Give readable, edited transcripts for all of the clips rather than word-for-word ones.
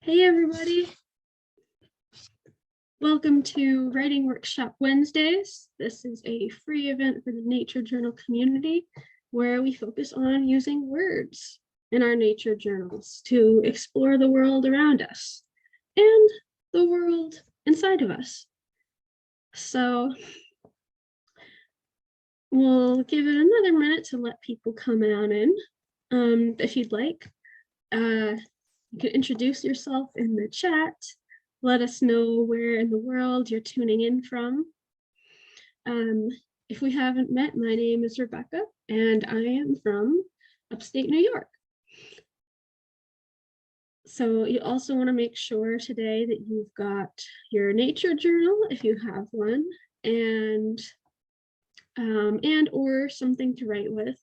Hey everybody, welcome to Writing Workshop Wednesdays. This is a free event for the Nature Journal community where we focus on using words in our nature journals to explore the world around us and the world inside of us. So we'll give it another minute to let people come on in. If you'd like, you can introduce yourself in the chat. Let us know where in the world you're tuning in from. If we haven't met, my name is Rebecca, and I am from upstate New York. So you also want to make sure today that you've got your nature journal, if you have one, and or something to write with.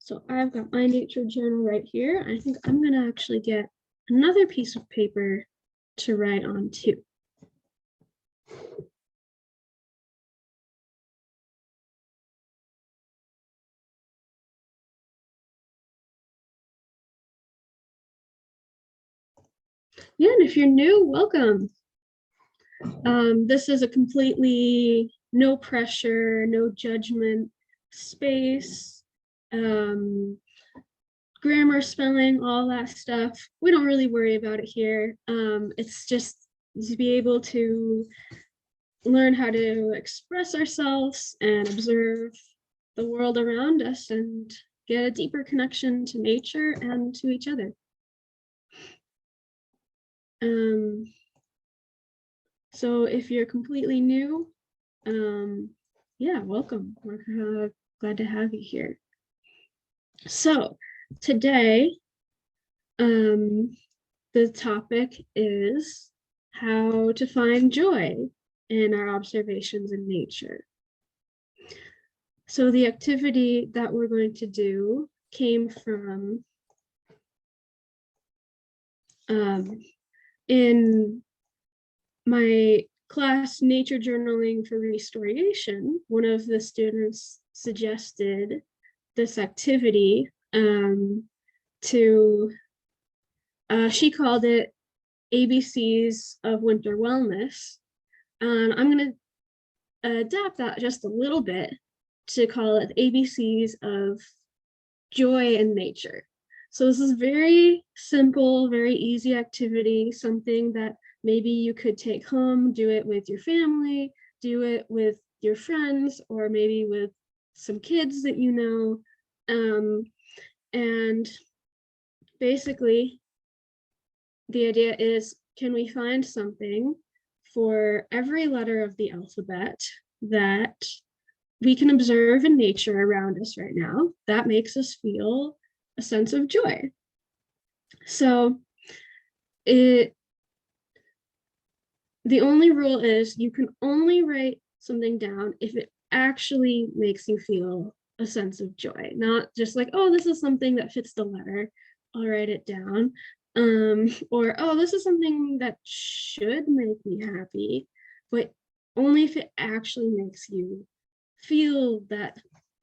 So I've got my nature journal right here. I think I'm gonna actually get another piece of paper to write on too. Yeah, and if you're new, welcome. This is a completely no pressure, no judgment space. Grammar, spelling, all that stuff. We don't really worry about it here. It's just to be able to learn how to express ourselves and observe the world around us and get a deeper connection to nature and to each other. So if you're completely new, yeah, welcome. We're glad to have you here. So today, the topic is how to find joy in our observations in nature. So the activity that we're going to do came from in my class, Nature Journaling for Restoration. One of the students suggested this activity she called it ABCs of Winter Wellness. I'm going to adapt that just a little bit to call it ABCs of Joy in Nature. So this is very simple, very easy activity, something that maybe you could take home, do it with your family, do it with your friends, or maybe with some kids that you know. And basically, the idea is, can we find something for every letter of the alphabet that we can observe in nature around us right now that makes us feel a sense of joy? So the only rule is you can only write something down if it actually makes you feel a sense of joy, not just like, oh, this is something that fits the letter, I'll write it down. Or, oh, this is something that should make me happy, but only if it actually makes you feel that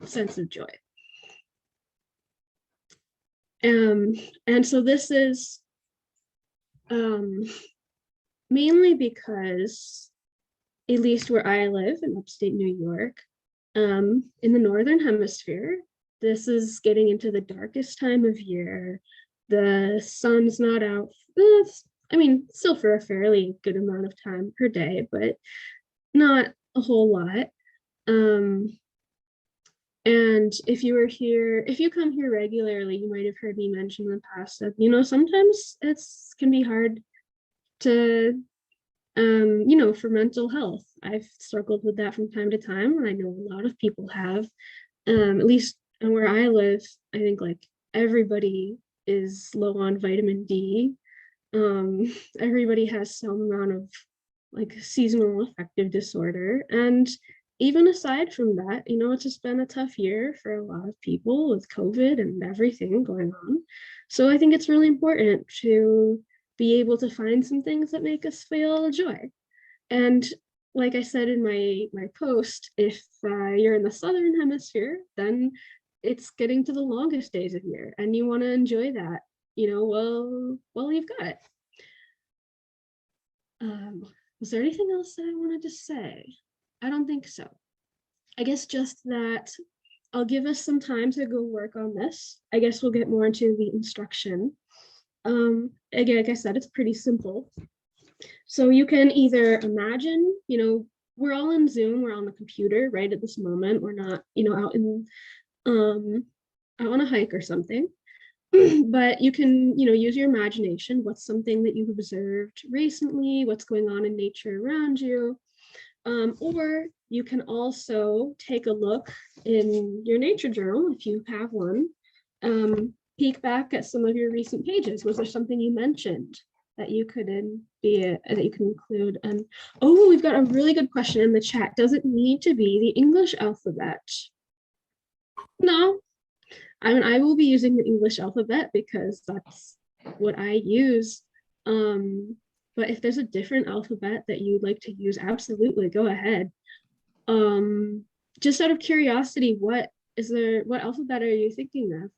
sense of joy. And so this is mainly because, at least where I live in upstate New York, in the Northern Hemisphere, this is getting into the darkest time of year. The sun's not out, I mean, still for a fairly good amount of time per day, but not a whole lot. And if you come here regularly, you might have heard me mention in the past that, sometimes can be hard to, for mental health. I've struggled with that from time to time, and I know a lot of people have. At least where I live, I think like everybody is low on vitamin D. Everybody has some amount of like seasonal affective disorder. And even aside from that, it's just been a tough year for a lot of people with COVID and everything going on. So I think it's really important to be able to find some things that make us feel joy. And like I said in my post, if you're in the Southern Hemisphere, then it's getting to the longest days of year and you want to enjoy that, well, you've got it. Was there anything else that I wanted to say? I don't think so. I guess just that I'll give us some time to go work on this. I guess we'll get more into the instruction. Again, like I said, it's pretty simple. So you can either imagine, we're all in Zoom, we're on the computer right at this moment. We're not, out on a hike or something. But you can, use your imagination. What's something that you've observed recently? What's going on in nature around you? Or you can also take a look in your nature journal, if you have one, peek back at some of your recent pages. Was there something you mentioned that you could that you can include? Oh, we've got a really good question in the chat. Does it need to be the English alphabet? No. I mean, I will be using the English alphabet because that's what I use. But if there's a different alphabet that you'd like to use, absolutely go ahead. Just out of curiosity, what alphabet are you thinking of?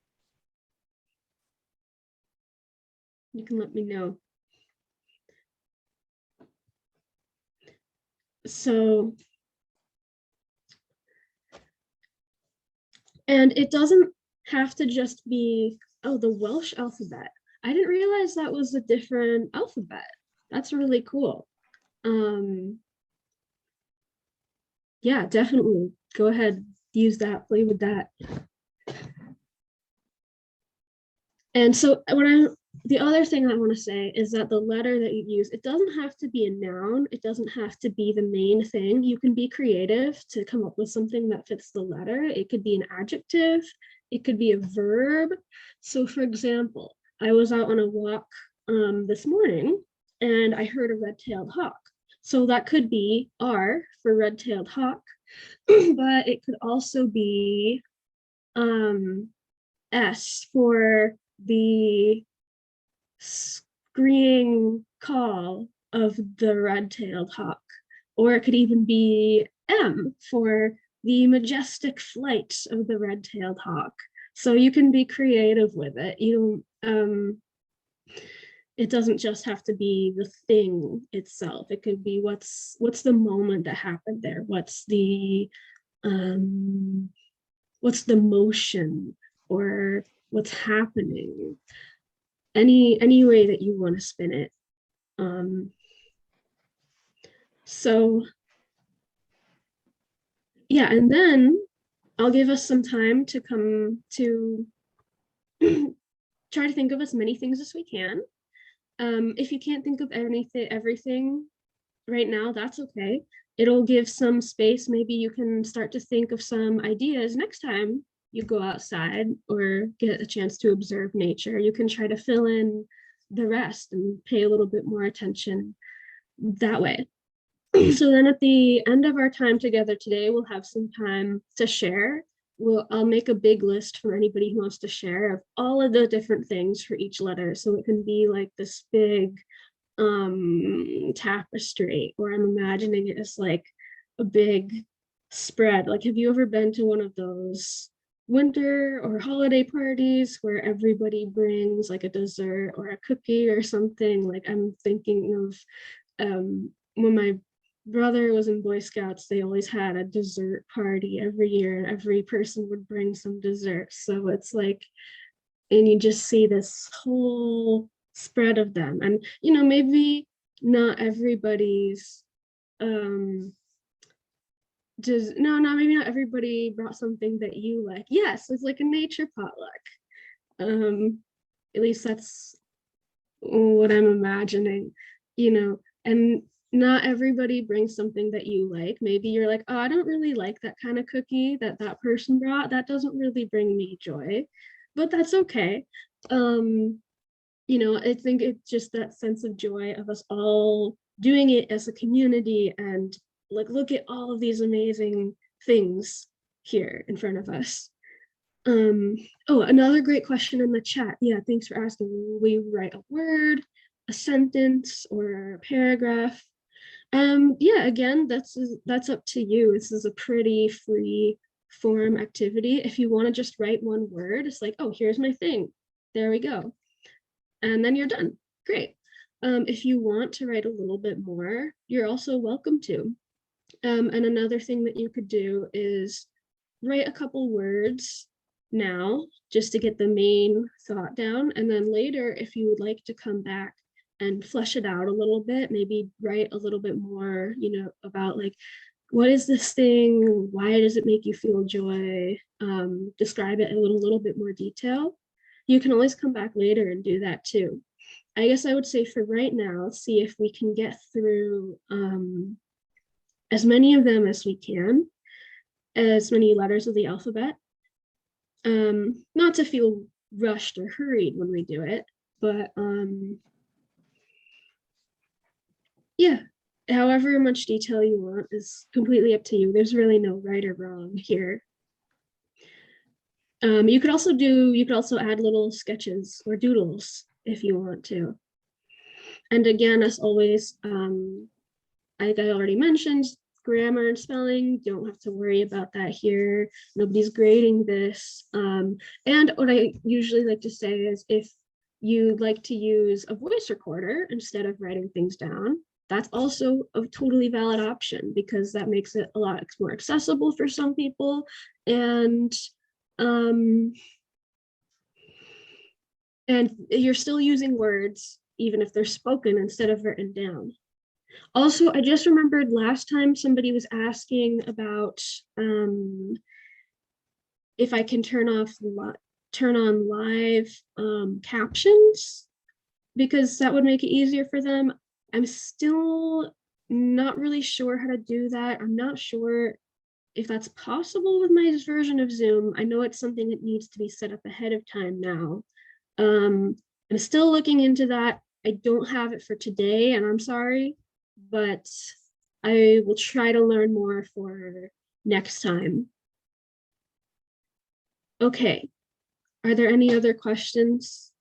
You can let me know. So, and it doesn't have to just be, oh, the Welsh alphabet. I didn't realize that was a different alphabet. That's really cool. Yeah, definitely. Go ahead, use that, play with that. And so the other thing I want to say is that the letter that you use, it doesn't have to be a noun. It doesn't have to be the main thing. You can be creative to come up with something that fits the letter. It could be an adjective. It could be a verb. So for example, I was out on a walk this morning and I heard a red-tailed hawk. So that could be R for red-tailed hawk, but it could also be S for the screaming call of the red-tailed hawk, or it could even be M for the majestic flight of the red-tailed hawk. So you can be creative with it. It doesn't just have to be the thing itself. It could be what's the moment that happened there. What's the motion, or what's happening. Any way that you want to spin it. So yeah, and then I'll give us some time to come to try to think of as many things as we can. If you can't think of everything right now, that's okay. It'll give some space. Maybe you can start to think of some ideas next time you go outside or get a chance to observe nature. You can try to fill in the rest and pay a little bit more attention that way. So then at the end of our time together today, we'll have some time to share. I'll make a big list for anybody who wants to share of all of the different things for each letter. So it can be like this big tapestry, or I'm imagining it as like a big spread. Like, have you ever been to one of those winter or holiday parties where everybody brings like a dessert or a cookie or something? Like, I'm thinking of when my brother was in Boy Scouts, they always had a dessert party every year, and every person would bring some dessert. So it's like, and you just see this whole spread of them. And maybe not everybody's maybe not everybody brought something that you like. Yes, it's like a nature potluck. At least that's what I'm imagining, and not everybody brings something that you like. Maybe you're like, oh, I don't really like that kind of cookie that person brought. That doesn't really bring me joy, but that's okay. I think it's just that sense of joy of us all doing it as a community and like look at all of these amazing things here in front of us. Um, oh, another great question in the chat. Yeah, thanks for asking. We write a word, a sentence, or a paragraph. Yeah, again, that's up to you. This is a pretty free form activity. If you want to just write one word, it's like, oh, here's my thing. There we go. And then you're done. Great. If you want to write a little bit more, you're also welcome to. And another thing that you could do is write a couple words now just to get the main thought down. And then later, if you would like to come back and flesh it out a little bit, maybe write a little bit more, about like, what is this thing? Why does it make you feel joy? Describe it in a little bit more detail. You can always come back later and do that too. I guess I would say for right now, see if we can get through as many of them as we can, as many letters of the alphabet. Not to feel rushed or hurried when we do it, but yeah, however much detail you want is completely up to you. There's really no right or wrong here. You could also add little sketches or doodles if you want to. And again, as always, like I already mentioned, grammar and spelling, don't have to worry about that here. Nobody's grading this. And what I usually like to say is if you'd like to use a voice recorder instead of writing things down, that's also a totally valid option because that makes it a lot more accessible for some people. And you're still using words, even if they're spoken instead of written down. Also, I just remembered last time somebody was asking about if I can turn on live captions because that would make it easier for them. I'm still not really sure how to do that. I'm not sure if that's possible with my version of Zoom. I know it's something that needs to be set up ahead of time now. I'm still looking into that. I don't have it for today, and I'm sorry, but I will try to learn more for next time. Okay, are there any other questions?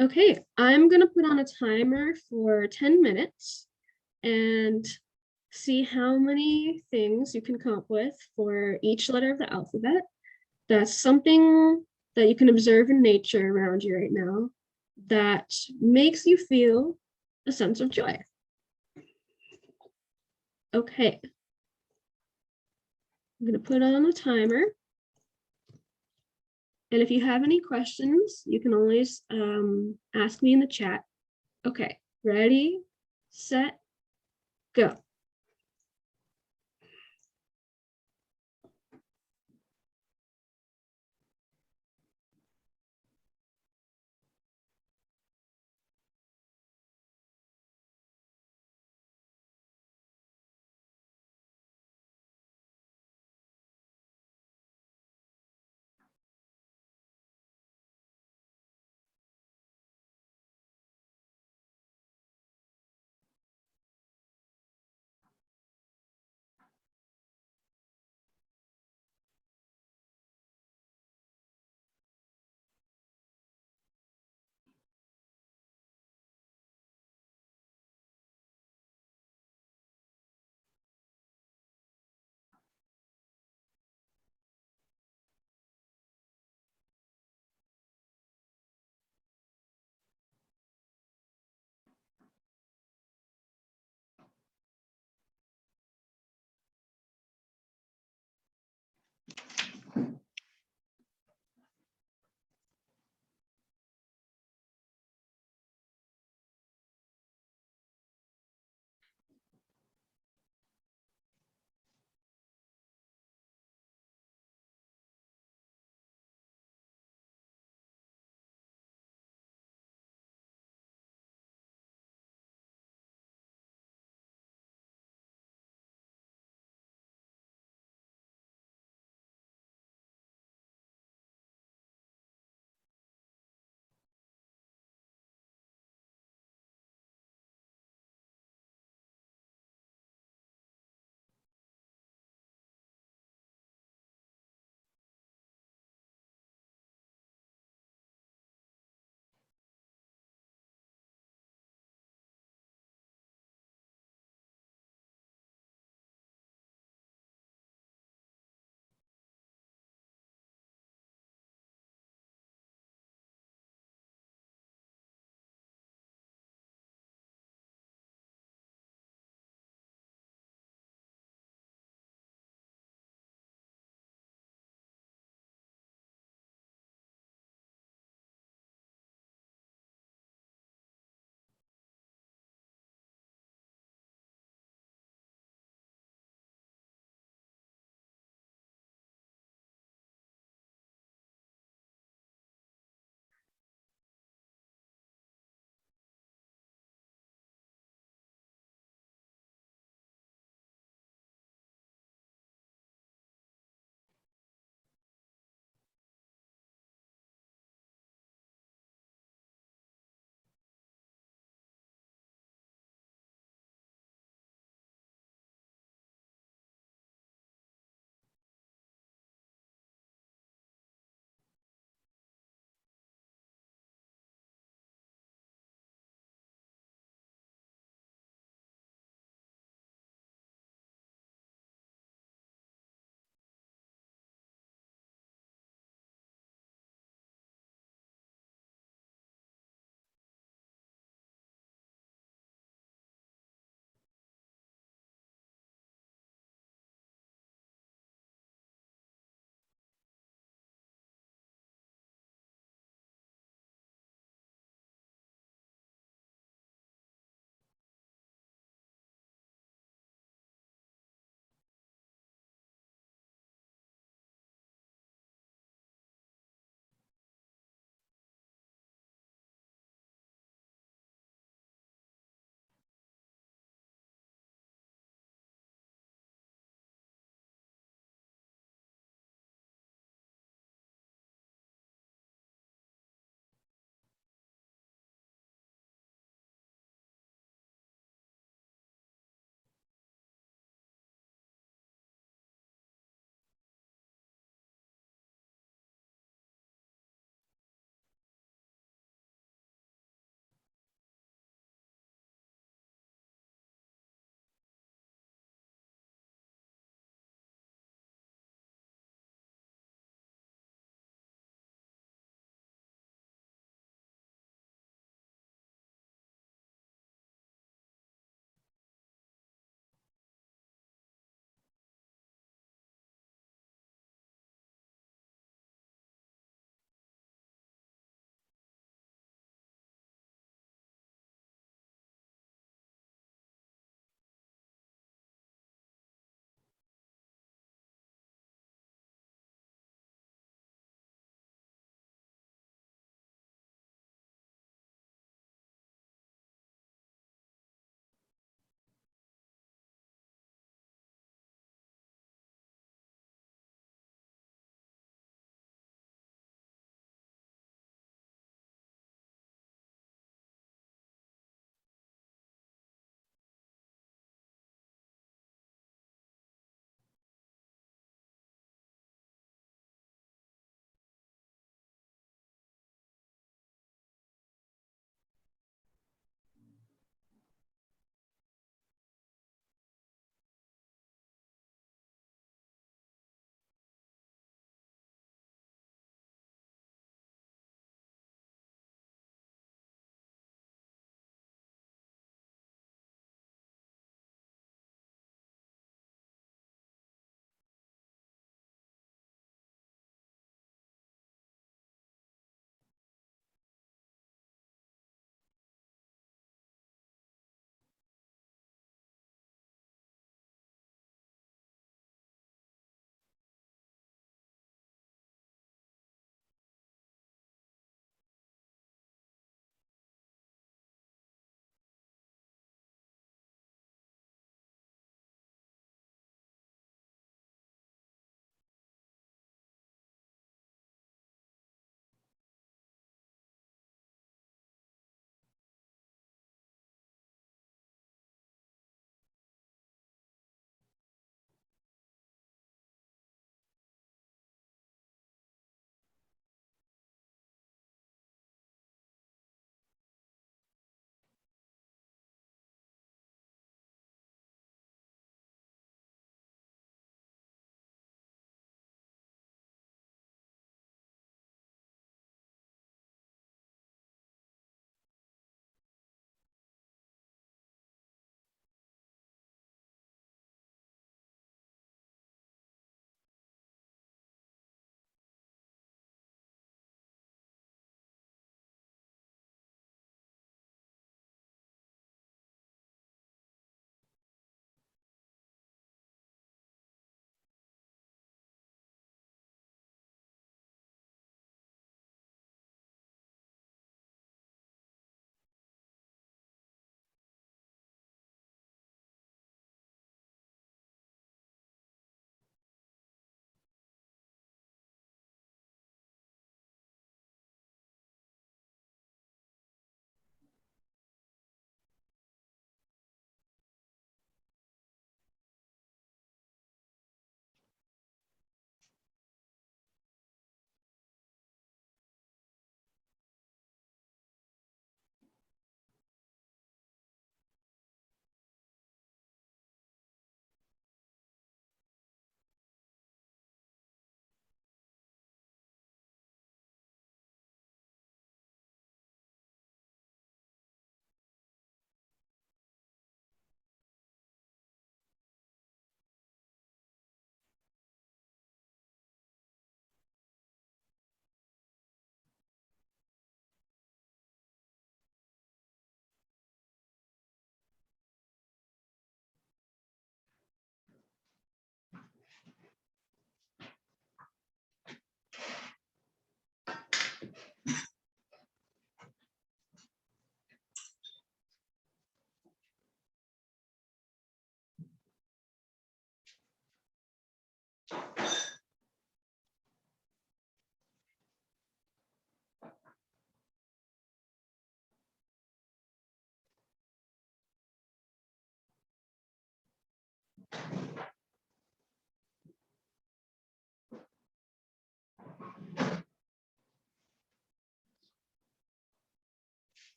Okay, I'm gonna put on a timer for 10 minutes and see how many things you can come up with for each letter of the alphabet. That's something that you can observe in nature around you right now that makes you feel a sense of joy. Okay. I'm going to put on a timer. And if you have any questions, you can always ask me in the chat. Okay, ready, set, go.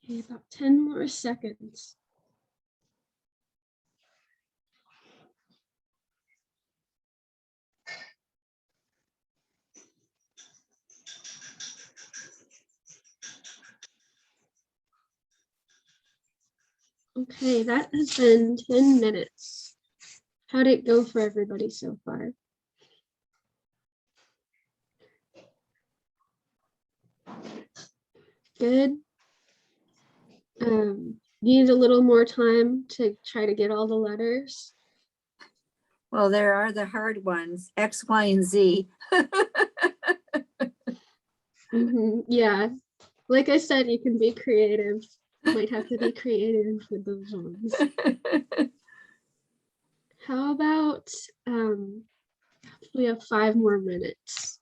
Okay, about 10 more seconds. Okay, that has been 10 minutes. How'd it go for everybody so far? Good. Need a little more time to try to get all the letters. Well, there are the hard ones, X, Y, and Z. Yeah, like I said, you can be creative. Might have to be creative with those ones. How about we have 5 more minutes?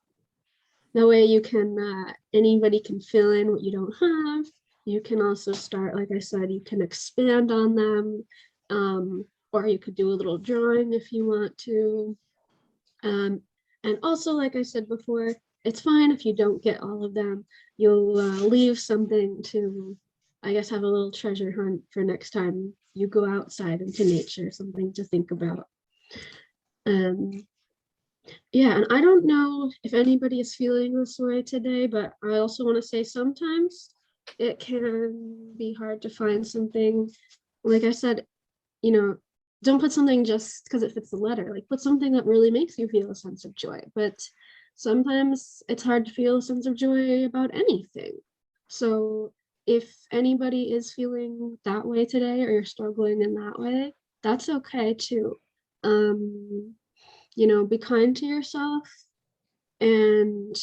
That way you can, anybody can fill in what you don't have. You can also start, like I said, you can expand on them, or you could do a little drawing if you want to. And also, like I said before, it's fine if you don't get all of them. You'll leave something to, I guess, have a little treasure hunt for next time you go outside into nature, something to think about. Yeah, and I don't know if anybody is feeling this way today, but I also want to say sometimes it can be hard to find something. Like I said, you know, don't put something just because it fits the letter. Like put something that really makes you feel a sense of joy. But sometimes it's hard to feel a sense of joy about anything. So if anybody is feeling that way today or you're struggling in that way, that's okay too. Be kind to yourself and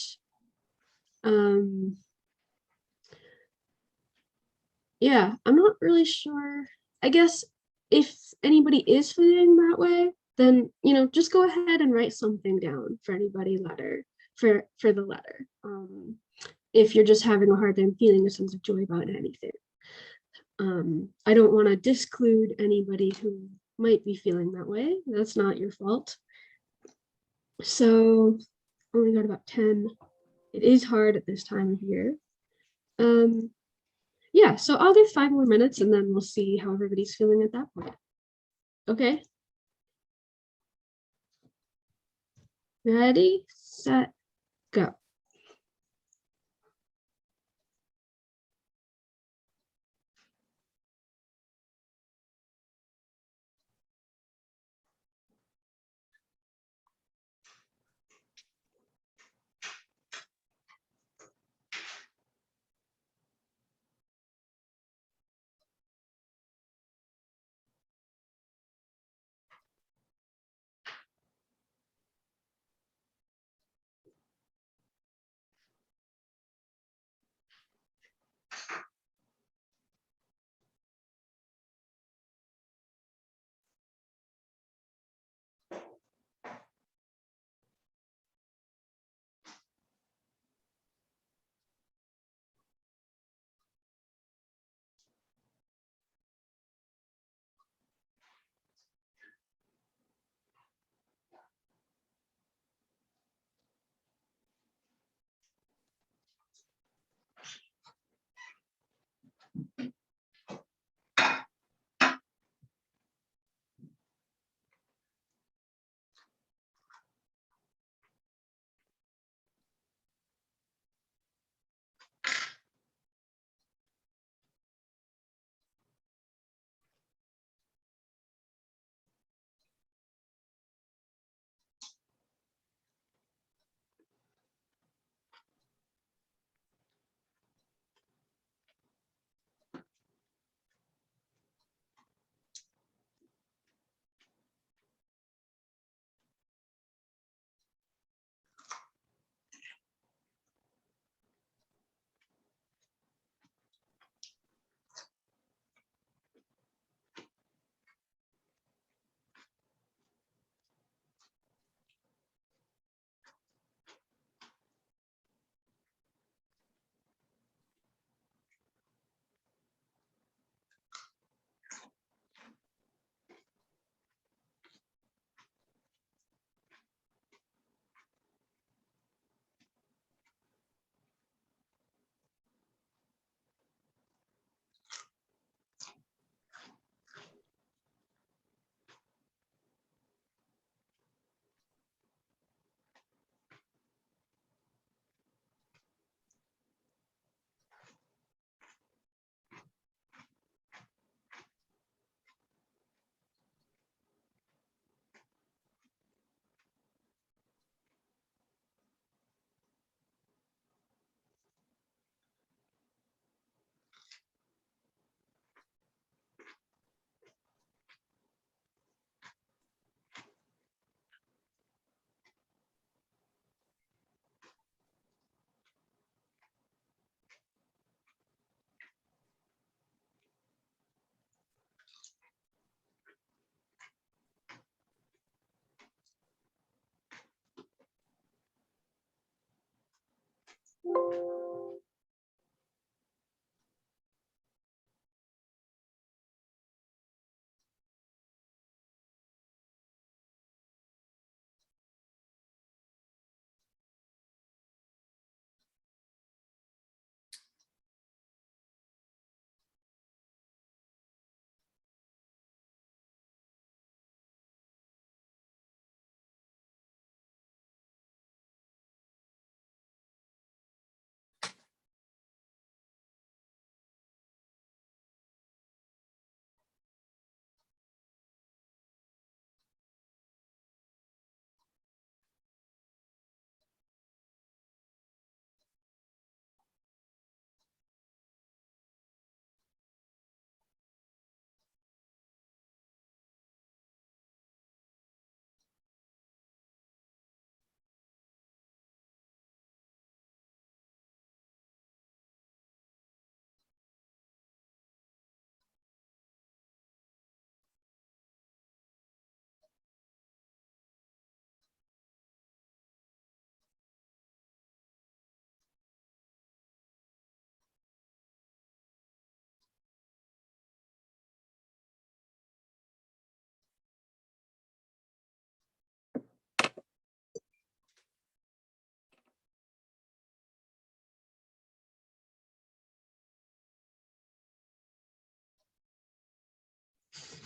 yeah, I'm not really sure. I guess if anybody is feeling that way, then just go ahead and write something down for anybody letter for the letter. If you're just having a hard time feeling a sense of joy about anything. I don't want to disclude anybody who might be feeling that way. That's not your fault. So only got about 10. It is hard at this time of year. Yeah, so I'll give 5 more minutes and then we'll see how everybody's feeling at that point. Okay. Ready, set, go.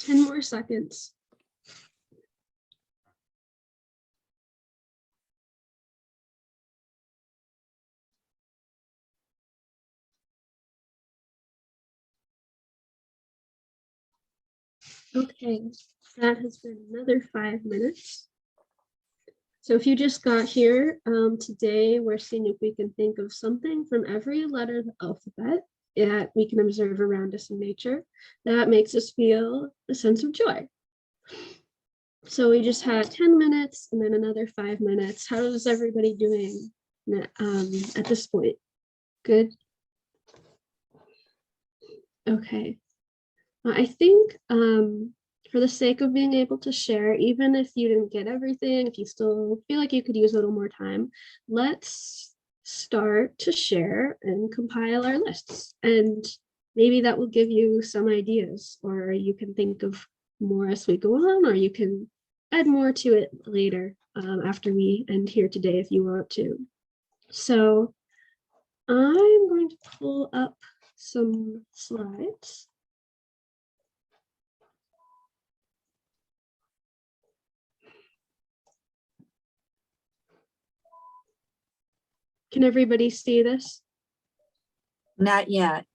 10 more seconds. Okay, that has been another 5 minutes. So if you just got here, today we're seeing if we can think of something from every letter of the alphabet that we can observe around us in nature that makes us feel a sense of joy. So we just had 10 minutes and then another 5 minutes. How is everybody doing at this point? Good? Okay. I think for the sake of being able to share, even if you didn't get everything, if you still feel like you could use a little more time, let's start to share and compile our lists. And maybe that will give you some ideas, or you can think of more as we go on, or you can add more to it later after we end here today if you want to. So I'm going to pull up some slides. Can everybody see this? Not yet.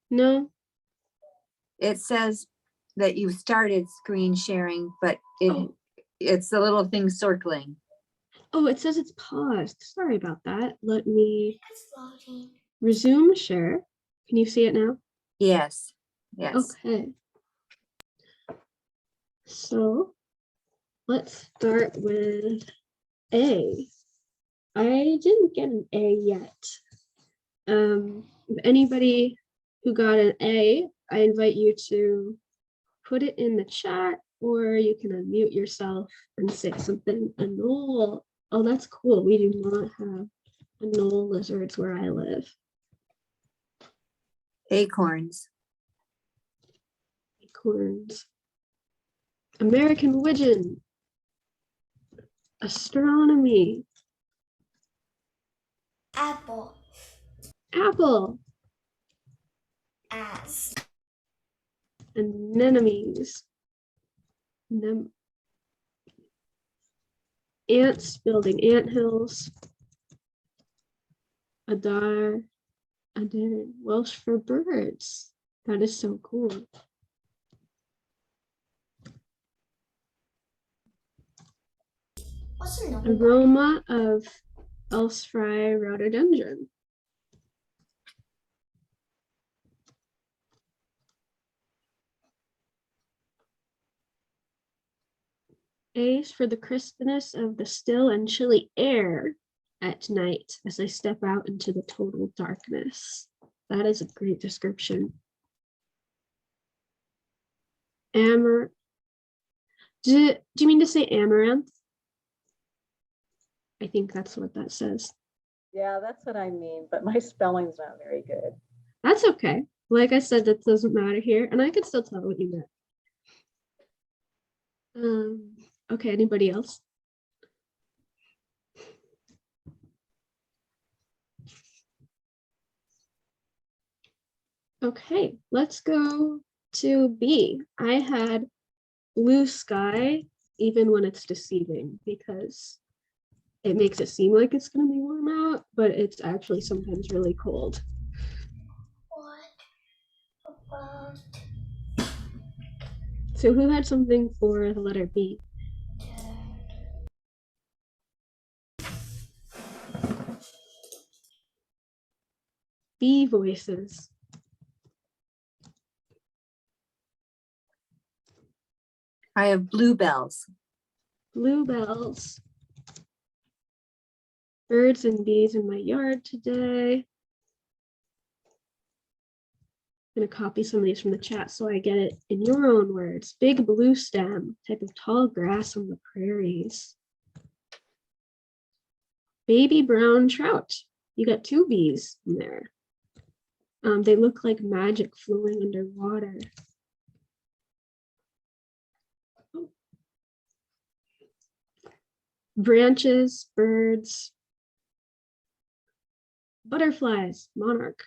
No? It says that you started screen sharing, but it's the little thing circling. Oh, it says it's paused. Sorry about that. Let me resume share. Can you see it now? Yes. Yes. Okay. So let's start with A. I didn't get an A yet. If anybody who got an A, I invite you to put it in the chat, or you can unmute yourself and say something. A knoll. Oh, that's cool. We do not have knoll lizards where I live. Acorns. Acorns. American widgeon. Astronomy. Apple. Apple. Ass. Anemones. Ants building anthills. Adar. Welsh for birds. That is so cool. What's the number? Aroma of Elsfry rhododendron. A's for the crispness of the still and chilly air at night as I step out into the total darkness. That is a great description. Do you mean to say amaranth? I think that's what that says. Yeah, that's what I mean, but my spelling's not very good. That's okay. Like I said, that doesn't matter here, and I can still tell what you meant. Okay, anybody else? Okay, let's go to B. I had blue sky, even when it's deceiving, because it makes it seem like it's going to be warm out, but it's actually sometimes really cold. What about So who had something for the letter B? B voices. I have bluebells. Bluebells. Birds and bees in my yard today. I'm going to copy some of these from the chat so I get it in your own words. Big blue stem, type of tall grass on the prairies. Baby brown trout. You got two B's in there. They look like magic flowing underwater. Oh. Branches, birds, butterflies, monarch.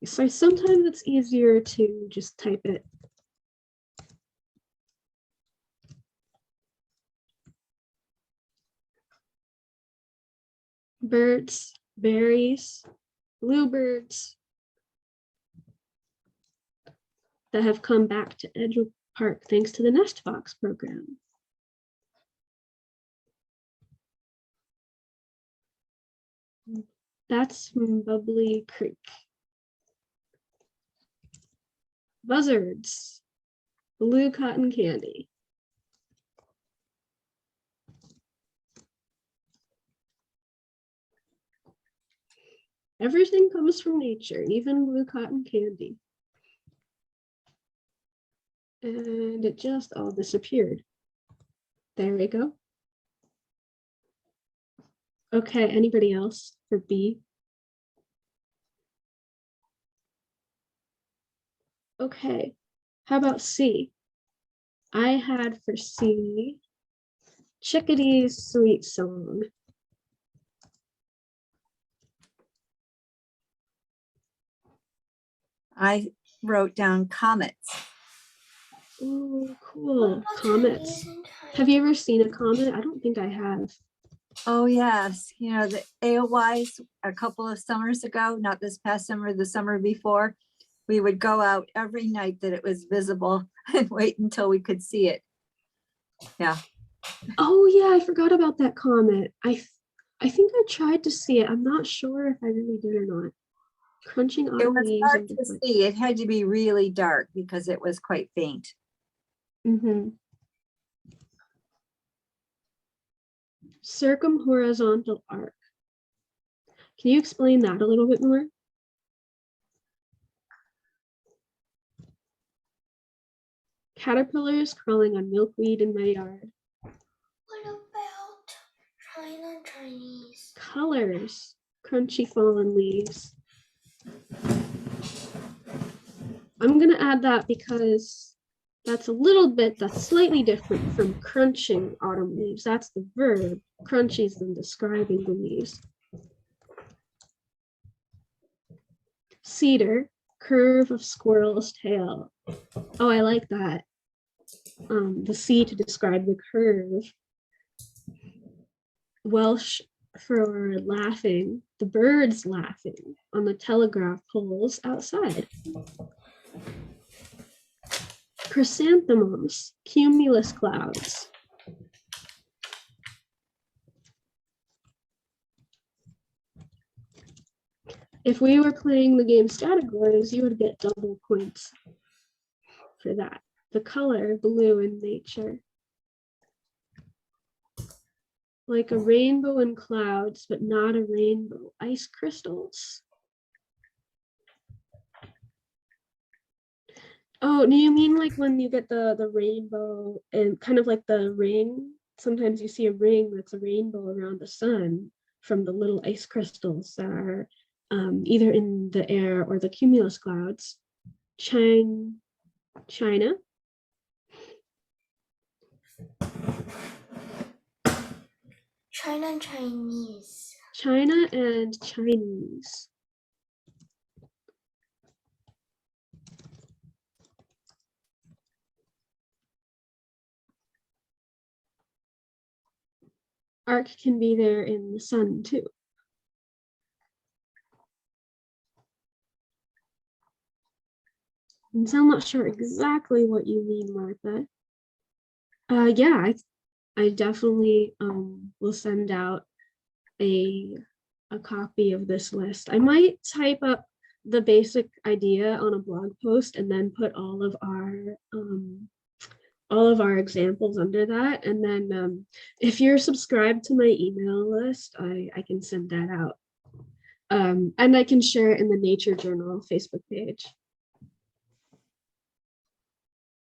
So sometimes it's easier to just type it. Birds, berries, bluebirds that have come back to Edgewood Park thanks to the Nest Box program. That's from Bubbly Creek. Buzzards, blue cotton candy. Everything comes from nature, even blue cotton candy. And it just all disappeared. There we go. Okay, anybody else for B? Okay, how about C? I had for C, Chickadee's Sweet Song. I wrote down comets. Oh, cool. about Comets. Chinese and Have you ever seen a comet? I don't think I have. Oh, yes. You know, the AOYs a couple of summers ago, not this past summer, the summer before, we would go out every night that it was visible and wait until we could see it. Yeah. Oh yeah, I forgot about that comet. I think I tried to see it. I'm not sure if I really did or not. Crunching It autumn was leaves. hard to see. It had to be really dark because it was quite faint. Circumhorizontal arc. Can you explain that a little bit more? Caterpillars crawling on milkweed in my yard. What about China Chinese? Colors. Crunchy fallen leaves. I'm gonna add that because that's slightly different from crunching autumn leaves. That's the verb. Crunchy is them describing the leaves. Cedar, curve of squirrel's tail. Oh, I like that. The C to describe the curve. Welsh for laughing, the birds laughing on the telegraph poles outside. Chrysanthemums, cumulus clouds. If we were playing the game's categories, you would get double points for that. The color blue in nature. Like a rainbow in clouds, but not a rainbow. Ice crystals. Oh, do you mean like when you get the rainbow and kind of like the ring? Sometimes you see a ring that's a rainbow around the sun from the little ice crystals that are either in the air or the cumulus clouds. China, China and Chinese. China and Chinese. Arc can be there in the sun too. And so I'm not sure exactly what you mean, Martha. Yeah, I definitely will send out a copy of this list. I might type up the basic idea on a blog post and then put all of our examples under that. And then if you're subscribed to my email list, I can send that out. And I can share it in the Nature Journal Facebook page.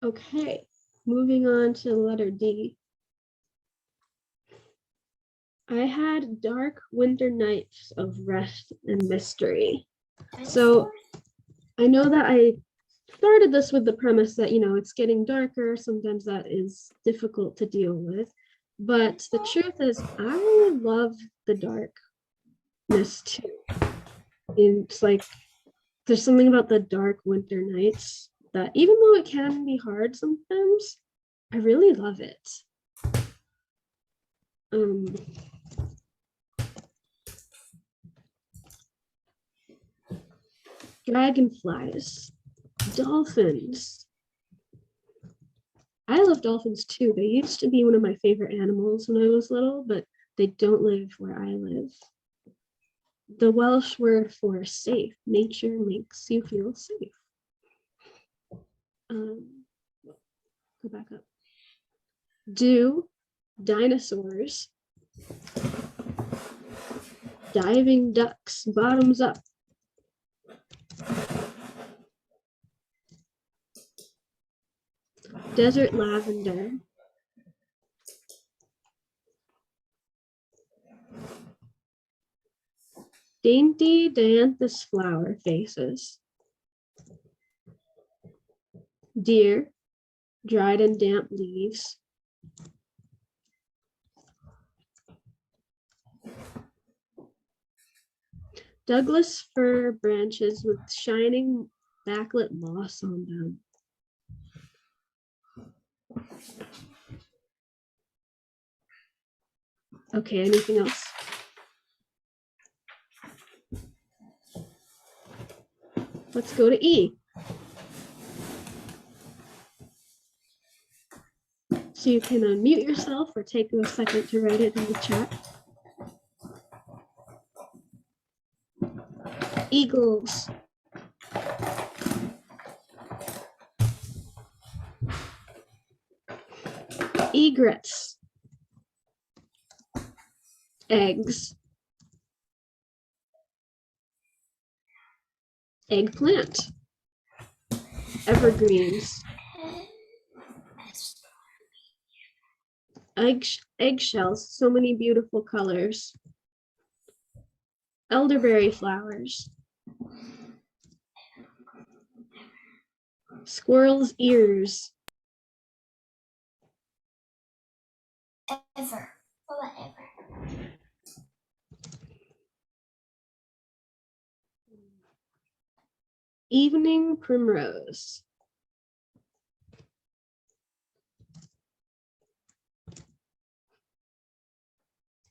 Okay, moving on to letter D. I had dark winter nights of rest and mystery. So I know that I started this with the premise that, it's getting darker. Sometimes that is difficult to deal with. But the truth is, I love the darkness too. It's like there's something about the dark winter nights that even though it can be hard sometimes, I really love it. Dragonflies, dolphins. I love dolphins too. They used to be one of my favorite animals when I was little, but they don't live where I live. The Welsh word for safe, nature makes you feel safe. Go back up. Do, dinosaurs, diving ducks, bottoms up. Desert lavender. Dainty dianthus flower faces. Deer, dried and damp leaves. Douglas fir branches with shining backlit moss on them. Okay, anything else? Let's go to E. So you can unmute yourself or take a second to write it in the chat. Eagles. Egrets. Eggs. Eggplant. Evergreens. Eggshells, so many beautiful colors. Elderberry flowers. Squirrel's ears. Ever. Forever. Evening primrose.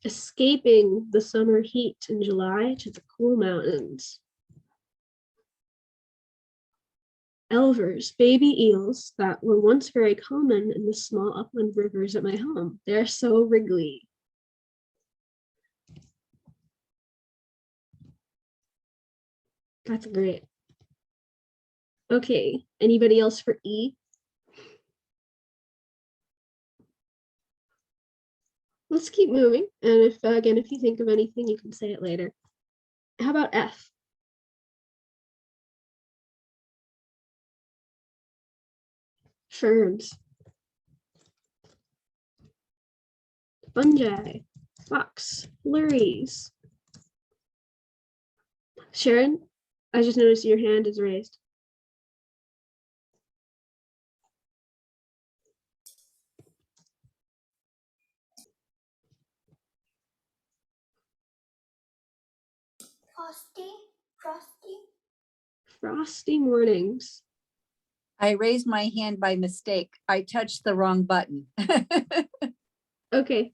Escaping the summer heat in July to the cool mountains. Elvers, baby eels that were once very common in the small upland rivers at my home. They're so wriggly. That's great. Okay, anybody else for E? Let's keep moving. And if, again, if you think of anything, you can say it later. How about F? Ferns. Fungi. Fox. Flurries. Sharon, I just noticed your hand is raised. Frosty. Frosty mornings. I raised my hand by mistake. I touched the wrong button. Okay.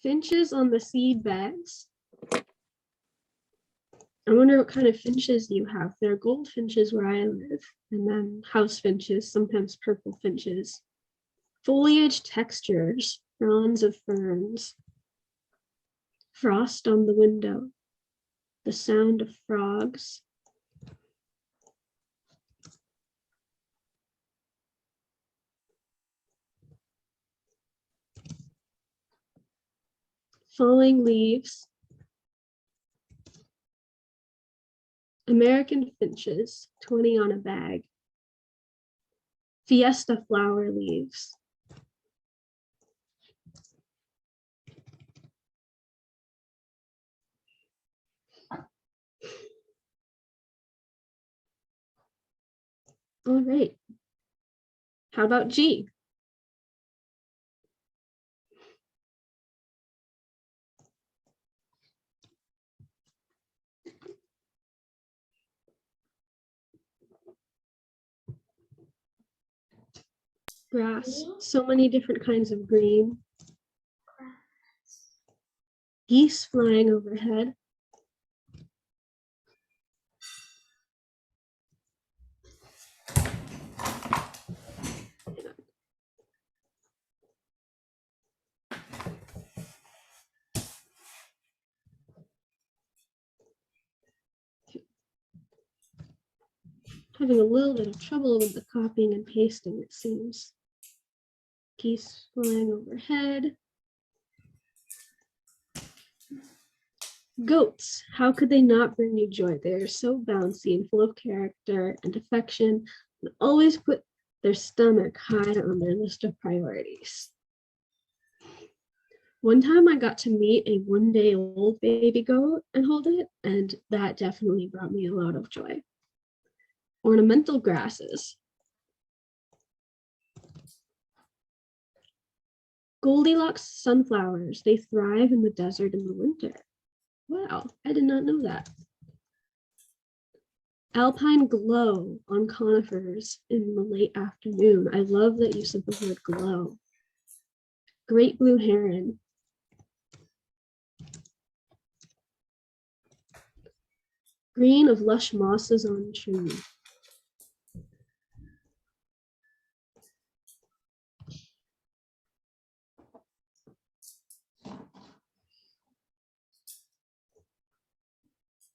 Finches on the seed bags. I wonder what kind of finches you have. There are goldfinches where I live, and then house finches, sometimes purple finches. Foliage textures, fronds of ferns. Frost on the window. The sound of frogs. Falling leaves. American finches, 20 on a bag. Fiesta flower leaves. All right. How about G? Grass, so many different kinds of green. Geese flying overhead. Having a little bit of trouble with the copying and pasting, it seems. Geese flying overhead. Goats, how could they not bring you joy? They are so bouncy and full of character and affection, and always put their stomach high on their list of priorities. One time I got to meet a 1-day-old baby goat and hold it, and that definitely brought me a lot of joy. Ornamental grasses. Goldilocks sunflowers, they thrive in the desert in the winter. Wow, I did not know that. Alpine glow on conifers in the late afternoon. I love that use of the word glow. Great blue heron. Green of lush mosses on tree.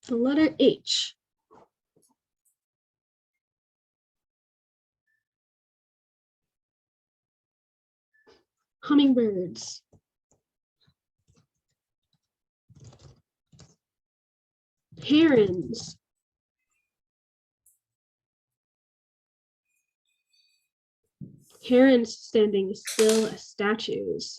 The letter H. Hummingbirds. Herons. Herons standing still as statues.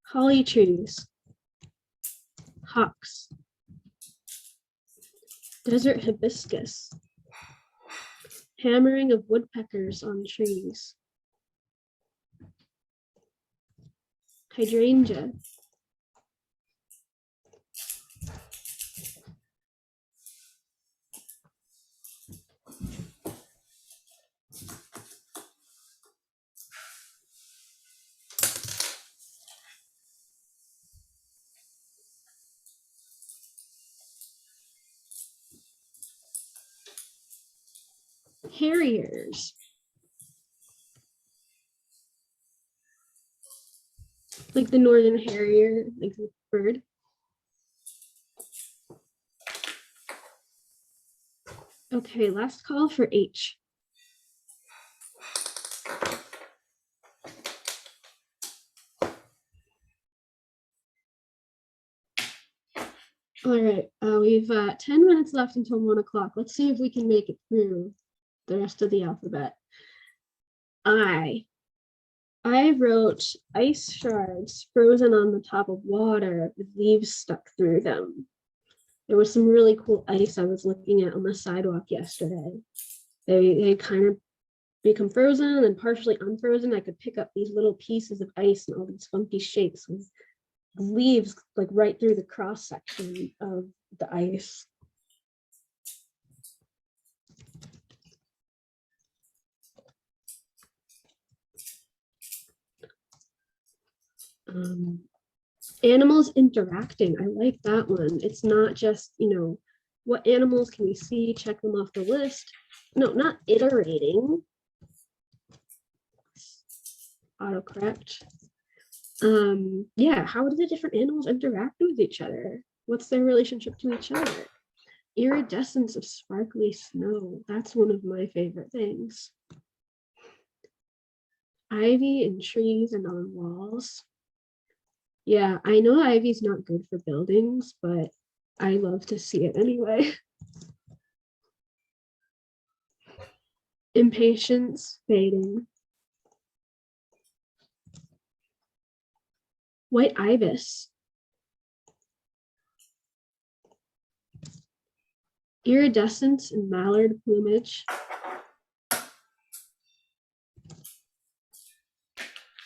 Holly trees. Hawks. Desert hibiscus. Hammering of woodpeckers on trees. Hydrangea. Harriers. Like the northern harrier, like the bird. Okay, last call for H. All right, we've 10 minutes left until 1 o'clock. Let's see if we can make it through the rest of the alphabet. I wrote ice shards frozen on the top of water with leaves stuck through them. There was some really cool ice I was looking at on the sidewalk yesterday. They kind of become frozen and partially unfrozen. I could pick up these little pieces of ice and all these funky shapes with leaves like right through the cross section of the ice. Animals interacting. I like that one. It's not just, what animals can we see? Check them off the list. No, not iterating. Autocorrect. Yeah, how do the different animals interact with each other? What's their relationship to each other? Iridescence of sparkly snow. That's one of my favorite things. Ivy in trees and on walls. Yeah, I know ivy's not good for buildings, but I love to see it anyway. Impatience fading. White ibis. Iridescence in mallard plumage.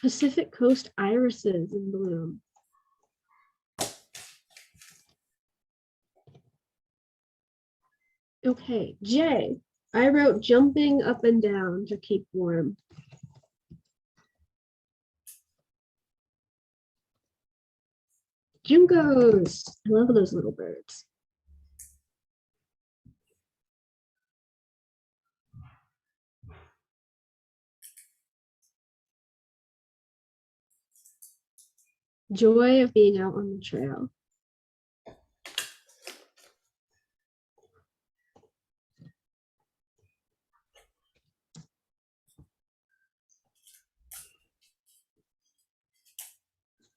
Pacific coast irises in bloom. Okay, J. I wrote jumping up and down to keep warm. Juncos. I love those little birds. Joy of being out on the trail.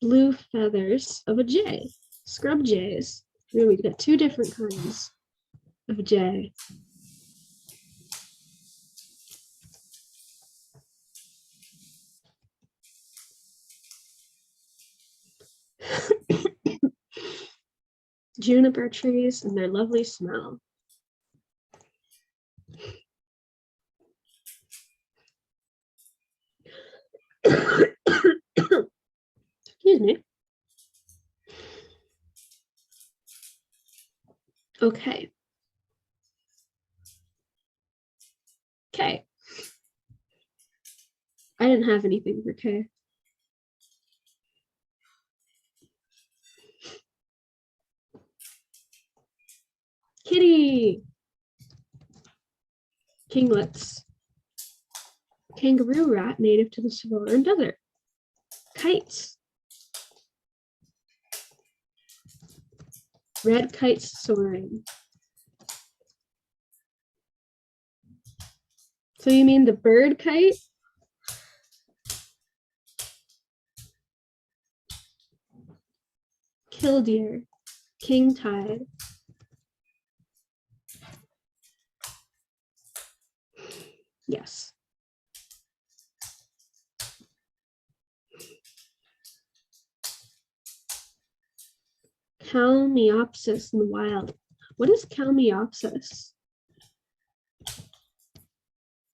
Blue feathers of a jay. Scrub jays. Here we've got two different kinds of jay. Juniper trees and their lovely smell. Excuse me. Okay. K. I didn't have anything for K. Kitty. Kinglets. Kangaroo rat native to the Saharan desert. Kites. Red kites soaring. So you mean the bird kite? Killdeer. King tide. Yes. Calmeopsis in the wild. What is Calmeopsis?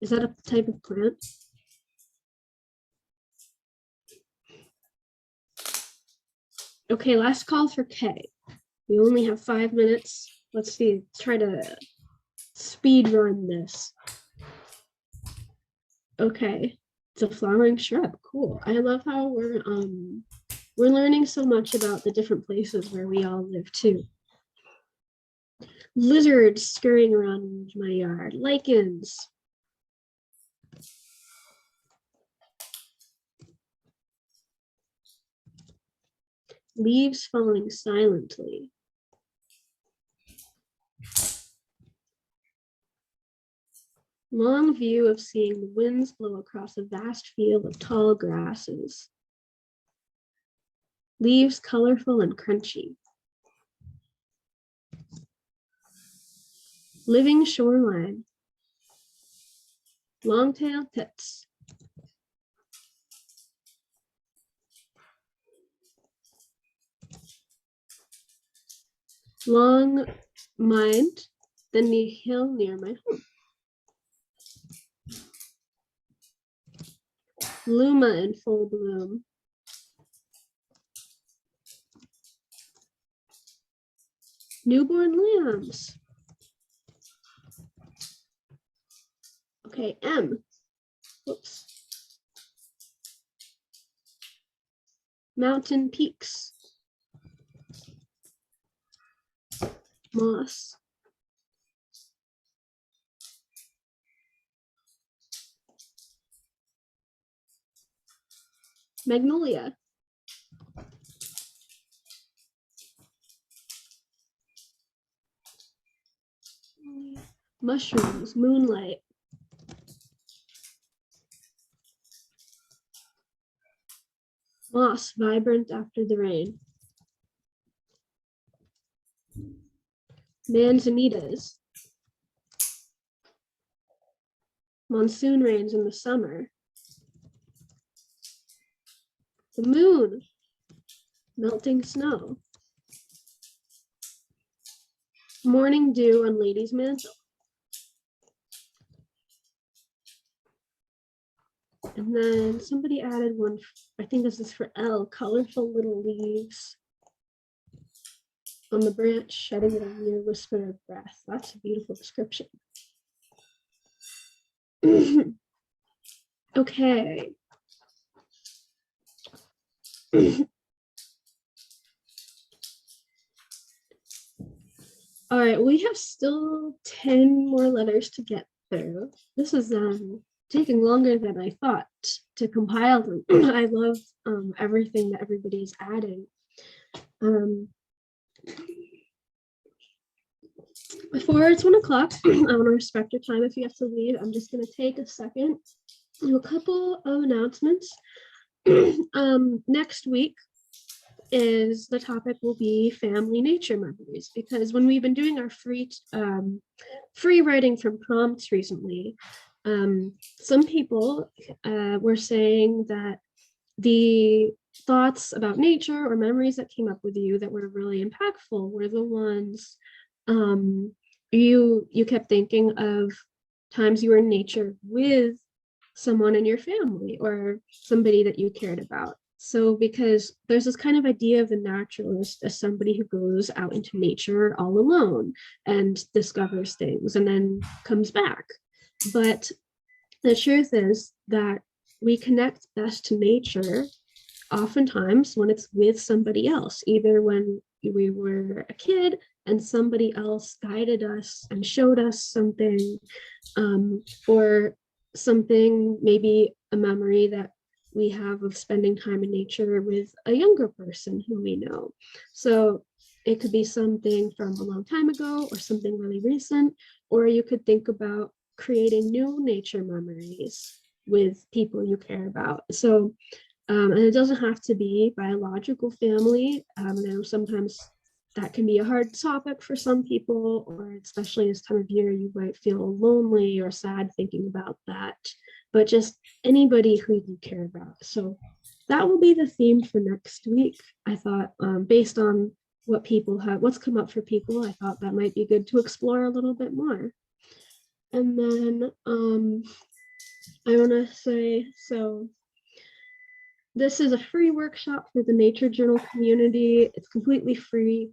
Is that a type of plant? Okay, last call for K. We only have 5 minutes. Let's see, try to speed run this. Okay, it's a flowering shrub. Cool. I love how we're learning so much about the different places where we all live too. Lizards scurrying around my yard. Lichens. Leaves falling silently. Long view of seeing the winds blow across a vast field of tall grasses. Leaves colorful and crunchy. living shoreline, long-tailed tits, long mind than the hill near my home. Luma in full bloom. Newborn lambs. Okay, M. Whoops. Mountain peaks. Moss. Magnolia. Mushrooms, moonlight. Moss, vibrant after the rain. Manzanitas. Monsoon rains in the summer. The moon, melting snow. Morning dew on lady's mantle. And then somebody added one, I think this is for L, colorful little leaves on the branch, shedding it on your whisper of breath. That's a beautiful description. Okay. All right, we have still 10 more letters to get through. This is taking longer than I thought to compile them. I love everything that everybody's adding. Before it's 1 o'clock, I want to respect your time. If you have to leave, I'm just going to take a second, do a couple of announcements. Next week is the topic will be family nature memories, because when we've been doing our free writing from prompts recently, some people were saying that the thoughts about nature or memories that came up with you that were really impactful were the ones you kept thinking of times you were in nature with someone in your family or somebody that you cared about. So because there's this kind of idea of the naturalist as somebody who goes out into nature all alone and discovers things and then comes back. But the truth is that we connect best to nature oftentimes when it's with somebody else, either when we were a kid and somebody else guided us and showed us something, or something, maybe a memory that we have of spending time in nature with a younger person who we know. So it could be something from a long time ago or something really recent, or you could think about creating new nature memories with people you care about. So, and it doesn't have to be biological family. I know sometimes that can be a hard topic for some people, or especially this time of year, you might feel lonely or sad thinking about that, but just anybody who you care about. So that will be the theme for next week. I thought, based on what people have, what's come up for people, I thought that might be good to explore a little bit more. And then I want to say, so this is a free workshop for the Nature Journal community. It's completely free.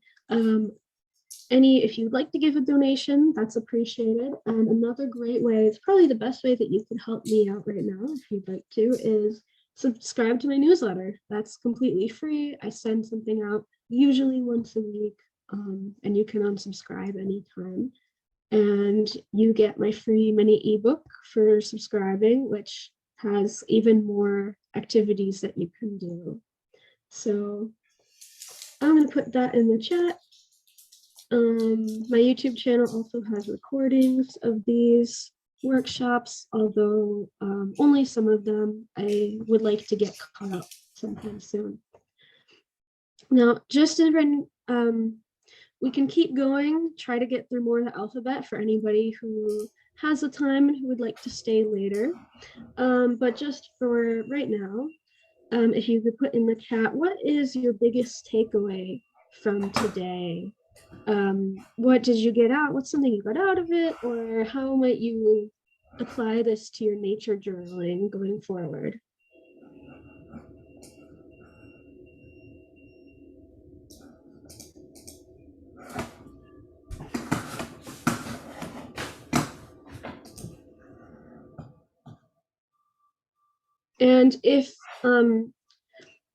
If you'd like to give a donation, that's appreciated. And another great way, it's probably the best way that you can help me out right now, if you'd like to, is subscribe to my newsletter. That's completely free. I send something out usually once a week, and you can unsubscribe anytime. And you get my free mini ebook for subscribing, which has even more activities that you can do. So I'm going to put that in the chat. My YouTube channel also has recordings of these workshops, although only some of them. I would like to get caught up sometime soon. Now, just we can keep going, try to get through more of the alphabet for anybody who has the time and who would like to stay later. But just for right now, if you could put in the chat, what is your biggest takeaway from today? What did you get out? What's something you got out of it? Or how might you apply this to your nature journaling going forward? And if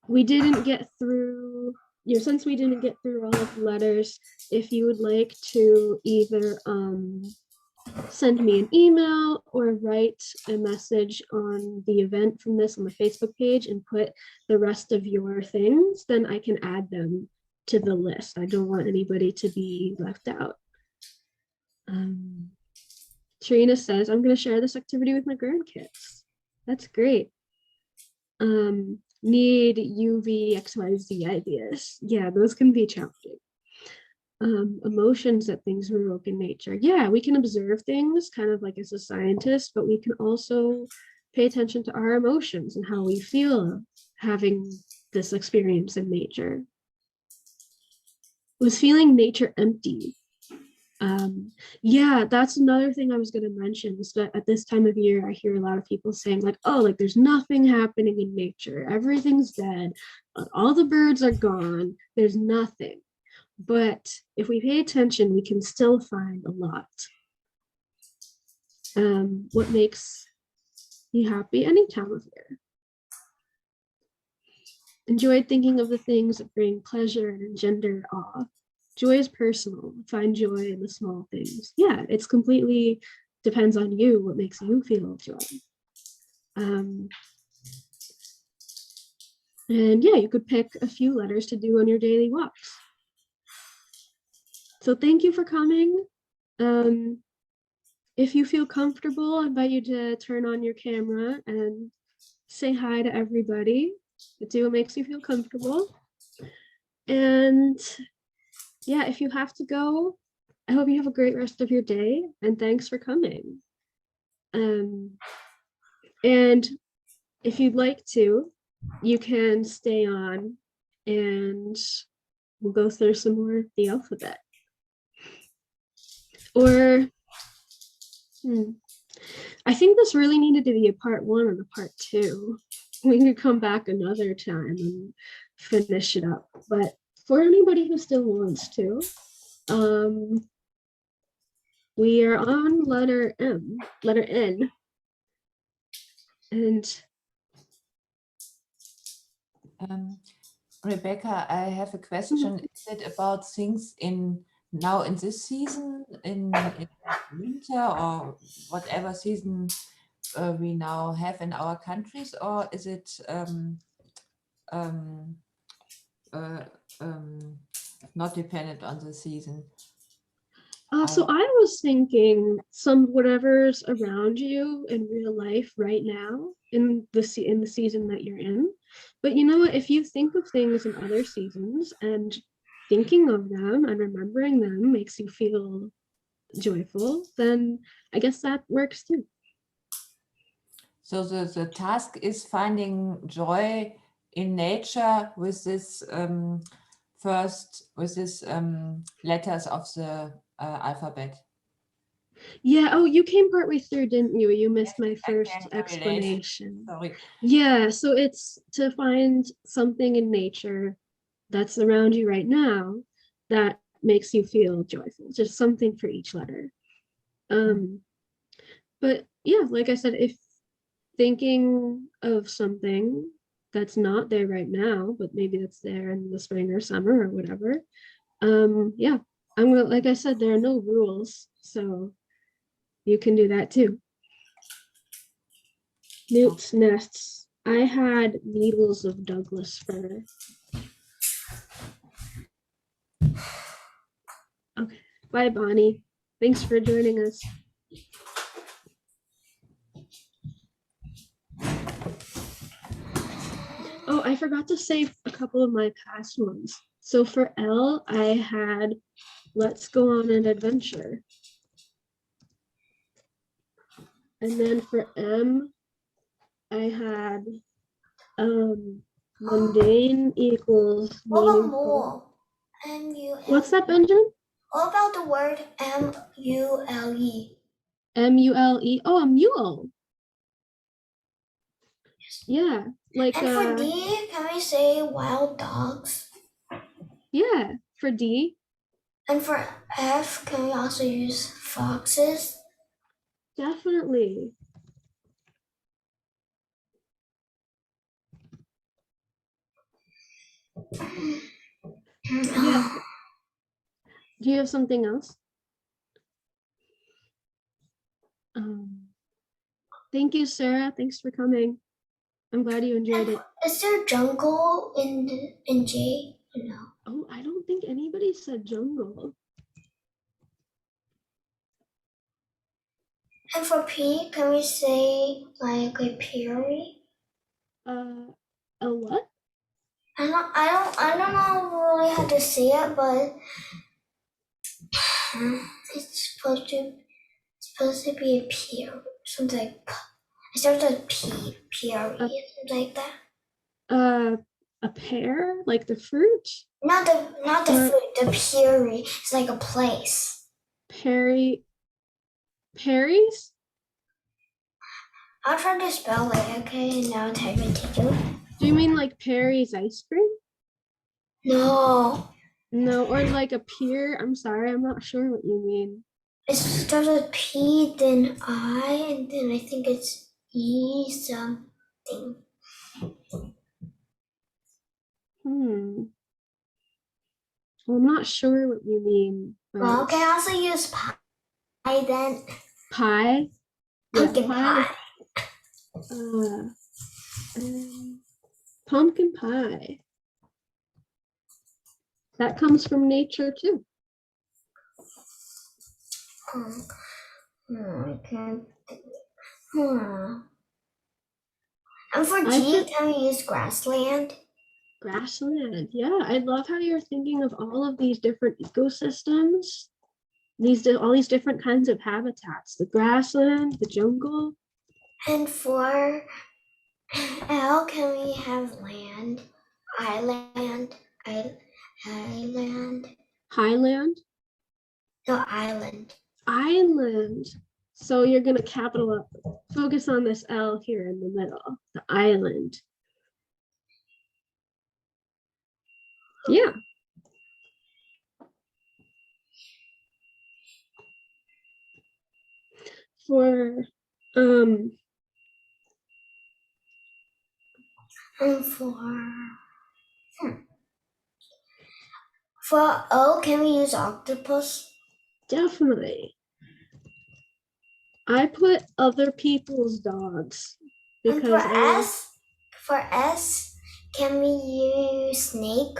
we didn't get through, since we didn't get through all of the letters, if you would like to either send me an email or write a message on the event from this on the Facebook page and put the rest of your things, then I can add them to the list. I don't want anybody to be left out. Trina says, I'm going to share this activity with my grandkids. That's great. Need UV XYZ ideas. Yeah, those can be challenging. Emotions that things provoke in nature. Yeah, we can observe things kind of like as a scientist, but we can also pay attention to our emotions and how we feel having this experience in nature. Was feeling nature empty. Yeah, that's another thing I was going to mention is that at this time of year, I hear a lot of people saying like, oh, like there's nothing happening in nature. Everything's dead. All the birds are gone. There's nothing. But if we pay attention, we can still find a lot. What makes you happy any time of year? Enjoyed thinking of the things that bring pleasure and engender awe. Joy is personal. Find joy in the small things. Yeah, it's completely depends on you, what makes you feel joy. And yeah, you could pick a few letters to do on your daily walks. So thank you for coming. If you feel comfortable, I invite you to turn on your camera and say hi to everybody. Do what makes you feel comfortable. And yeah, if you have to go, I hope you have a great rest of your day, and thanks for coming. And if you'd like to, you can stay on and we'll go through some more of the alphabet. Or, I think this really needed to be a part 1 and a part 2. We can come back another time and finish it up. But for anybody who still wants to, we are on letter N. And Rebecca, I have a question. Is it about things now in this season, in winter or whatever season we now have in our countries, or is it not dependent on the season? so I was thinking whatever's around you in real life right now in the season that you're in. But you know what? If you think of things in other seasons and thinking of them and remembering them makes you feel joyful, then I guess that works too. So the task is finding joy in nature with this letters of the alphabet. Yeah. Oh, you came partway through, didn't you? You missed my first explanation. Sorry. Yeah. So it's to find something in nature that's around you right now that makes you feel joyful. Just something for each letter. But yeah, like I said, if thinking of something that's not there right now, but maybe it's there in the spring or summer or whatever. Yeah, like I said, there are no rules, so you can do that too. Newt's nests. I had needles of Douglas fir. Okay, bye Bonnie. Thanks for joining us. Oh, I forgot to save a couple of my past ones. So for L, I had let's go on an adventure. And then for M, I had mundane equals What about meaningful. mole? M-U-L. What's that, Benjamin? What about the word M-U-L-E? M-U-L-E. Oh, a mule. Yeah, like And for D, can we say wild dogs? yeah, for D, And for F, can we also use foxes? definitely. Yeah. Do you have something else? Thank you, Sarah. Thanks for coming. I'm glad you enjoyed it. Is there jungle in J? No. Oh, I don't think anybody said jungle. And for P, can we say like a Peary? A what? I don't know really how to say it, but it's supposed to be a pear, something like it starts with P, Peary, something like that. A pear, like the fruit? Not the fruit, the Peary. It's like a place. Perry, Perry's? I'll try to spell it, okay? And now type it to you. Do you mean like Perry's ice cream? No, No, or like a pear? I'm sorry, I'm not sure what you mean. it starts with P, then I, and then I think it's E something. Well, I'm not sure what you mean. Well, can I also use pie then? Pie? Pumpkin pie. Pumpkin pie. That comes from nature too. I can't. And for G, can we use grassland? Grassland. Yeah, I love how you're thinking of all of these different ecosystems. All these different kinds of habitats. The grassland, the jungle. And for L, can we have land? Island. Island. Highland. No, island. Island. So you're gonna focus on this L here in the middle, the island. Yeah. For And for O, can we use octopus? definitely. I put other people's dogs And because for S, can we use snake?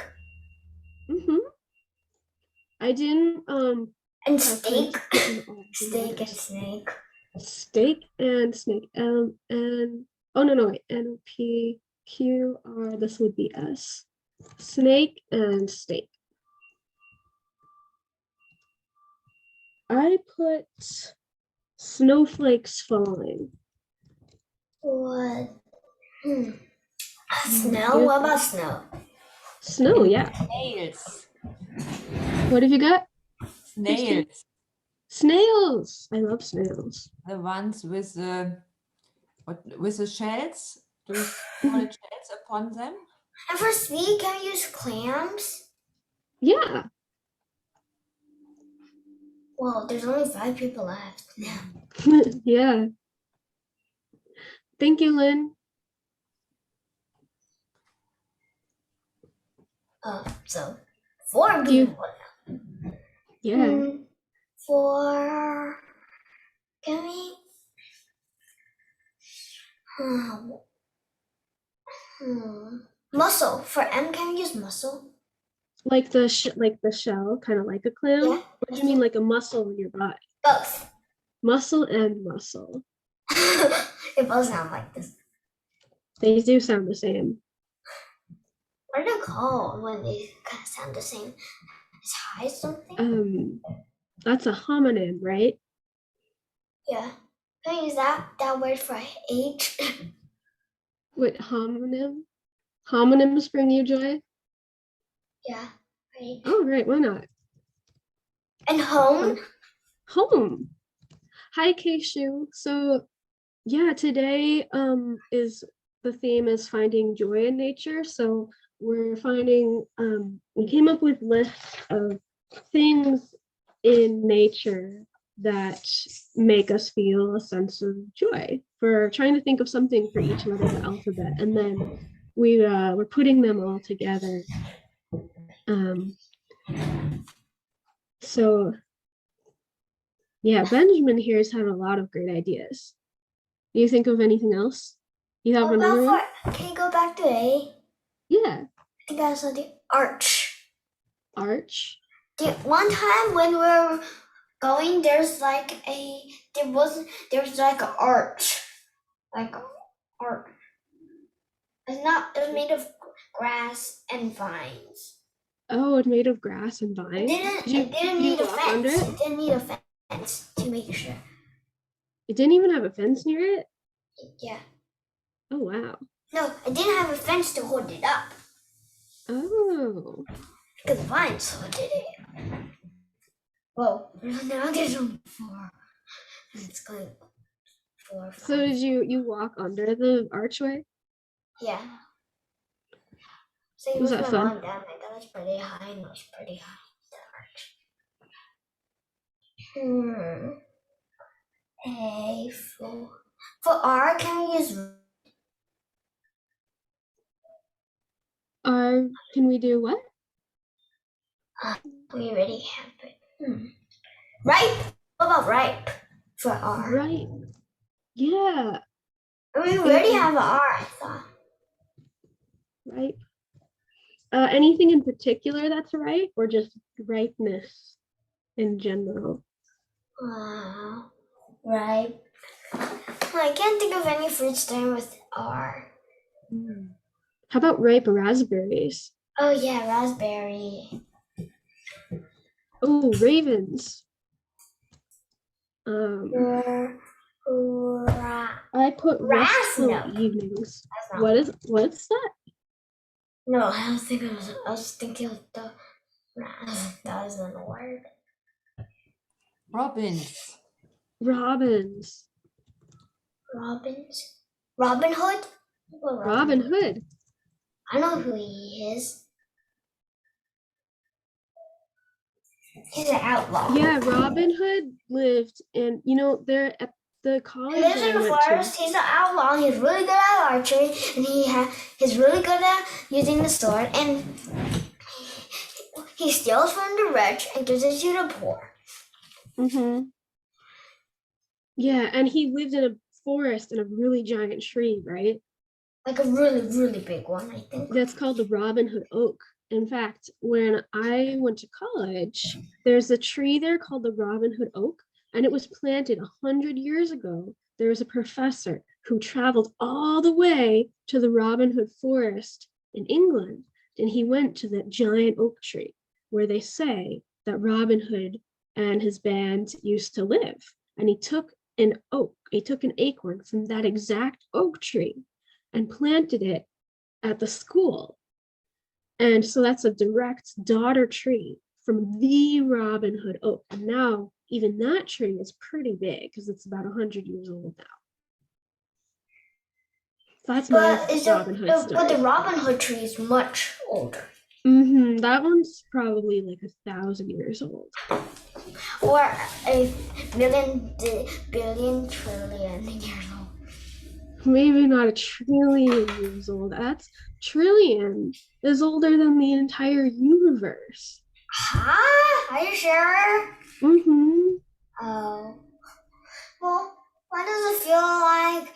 I didn't And steak. Steak and snake. Steak and snake. Oh no, wait. NPQR, this would be S. Snake and steak. I put snowflakes falling. What? Snow? What about snow? Snow, yeah. Snails. What have you got? Snails. Snails. I love snails. The ones with the shells, those small shells upon them. And for C, can we use clams? Yeah. Well, there's only 5 people left now. Yeah. Thank you, Lynn. So 4 people. Yeah. For can we? Mussel. For M, can we use mussel? Like the shell, kind of like a clam. Yeah. Or do you mean like a muscle in your body? Both. Muscle and muscle. They both sound like this. They do sound the same. What are they called when they kind of sound the same? As high something? That's a homonym, right? Yeah. Can I use that word for H? What homonym? Homonyms bring you joy? Yeah. Right. Oh, right, why not? And home? Home. Hi, Keishu. So yeah, today is the theme is finding joy in nature. So we're finding we came up with lists of things in nature that make us feel a sense of joy. We're trying to think of something for each letter of the alphabet, and then we're putting them all together. So yeah, Benjamin here has had a lot of great ideas. Do you think of anything else? You have another one? Can you go back to A? Yeah. I think I saw the arch. Arch. One time when we were going, there's like an arch. Like arch. It was made of grass and vines. Oh, it's made of grass and vines. It didn't need a fence. It didn't need a fence to make sure. It didn't even have a fence near it? Yeah. Oh, wow. No, it didn't have a fence to hold it up. Oh. Because vines holded it. Whoa, now there's only 4. It's going 4. 5. So did you walk under the archway? Yeah. So Was that my fun? mom and dad, that was pretty high and it was pretty high. A for R, can we use Can we do what? we already have it. Ripe. What about ripe for R? Right. Yeah. We already have an R, I thought. Right. Anything in particular that's ripe, or just ripeness in general? Ripe. I can't think of any fruits starting with R. How about ripe raspberries? Oh yeah, raspberry. Oh, ravens. I put restful evenings. What's that? No, I was thinking of the that isn't a word. Robins. Robins. Robins. Robin Hood? Robin Hood. I know who he is. He's an outlaw. Yeah, Robin Hood lived in, there at the college. He lives in the forest. He's an outlaw. He's really good at archery, and he's really good at using the sword. And he steals from the rich and gives it to the poor. Yeah, and he lived in a forest in a really giant tree, right? Like a really, really big one, I think. That's called the Robin Hood oak. In fact, when I went to college, there's a tree there called the Robin Hood oak, and it was planted 100 years ago. There was a professor who traveled all the way to the Robin Hood forest in England, and he went to that giant oak tree where they say that Robin Hood and his band used to live. And he took an acorn from that exact oak tree and planted it at the school. And so that's a direct daughter tree from the Robin Hood oak. And now even that tree is pretty big because it's about 100 years old now. So that's my Robin Hood story. But the Robin Hood tree is much older. That one's probably like 1,000 years old. Or a billion trillion years old. Maybe not 1 trillion years old. That's trillion is older than the entire universe. Huh? Are you sure? Oh. Well, why does it feel like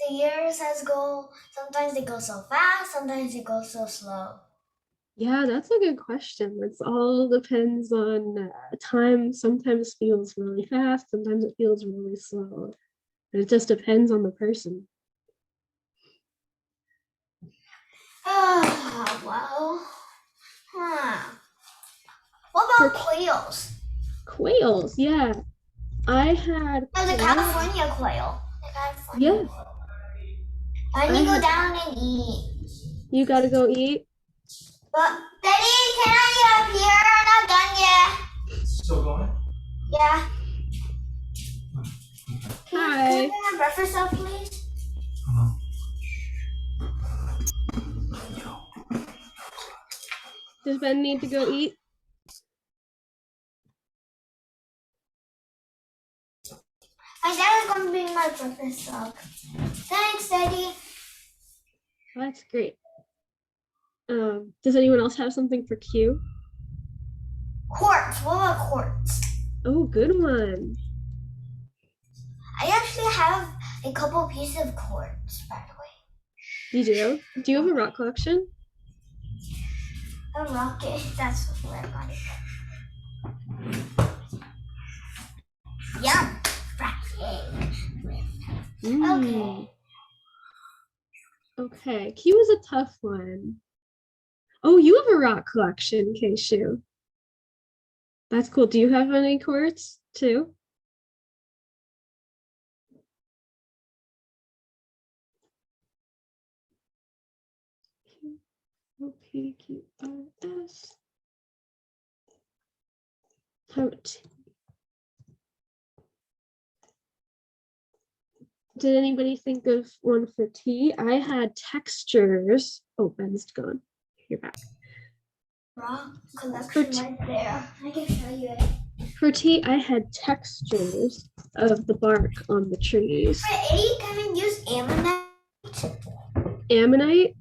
the years sometimes they go so fast, sometimes they go so slow? Yeah, that's a good question. It all depends on time. Sometimes feels really fast, sometimes it feels really slow. It just depends on the person. Oh, well. What about quails? Quails, yeah. I had No, the quail. California quail. The California Yeah. quail. I need to go down and eat. You gotta go eat. But Daddy, can I eat up here? I'm not done yet. Still going? Yeah. Hi. Can you have breakfast up, please? Does Ben need to go eat? My dad is going to bring my breakfast up. Thanks, Daddy. That's great. Does anyone else have something for Q? Quartz. What about quartz? Oh, good one. I actually have a couple pieces of quartz, by the way. You do? Do you have a rock collection? A rocket. That's where I got it. Yum. Rocket. Okay. Okay. Q is a tough one. Oh, you have a rock collection, Keishu. That's cool. Do you have any quartz too? QPQRS. Did anybody think of one for T? I had textures. Oh, Ben's gone. You're back. Rock collection right there. I can show you it. For tea, I had textures of the bark on the trees. For Eddie, can we use ammonite? Ammonite?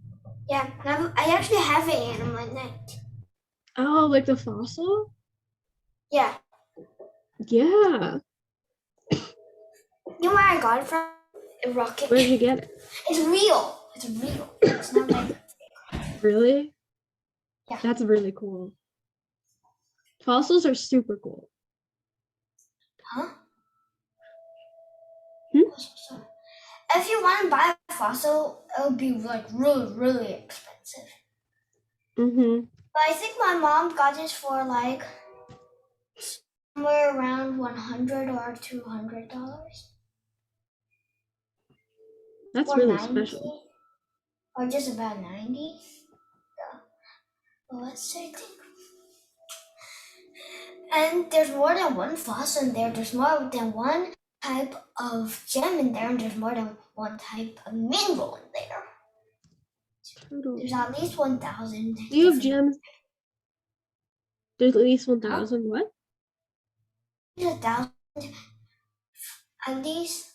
Yeah, I actually have an ammonite. Oh, like the fossil? Yeah. Yeah. You know where I got it from? A rocket. Where'd you get it? It's real. It's real. It's not like. Really? Yeah. That's really cool. Fossils are super cool. Huh? Hmm? If you want to buy a fossil, it would be like really, really expensive. Mm-hmm. But I think my mom got it for like somewhere around $100 or $200. That's Or really 90, special. or just about 90. Yeah. Well, let's say. And there's more than one fossil in there. There's more than one type of gem in there, and there's more than one type of mineral in there. Turtle. There's at least 1,000. You have gems. There's at least 1,000 what? There's 1,000 at least.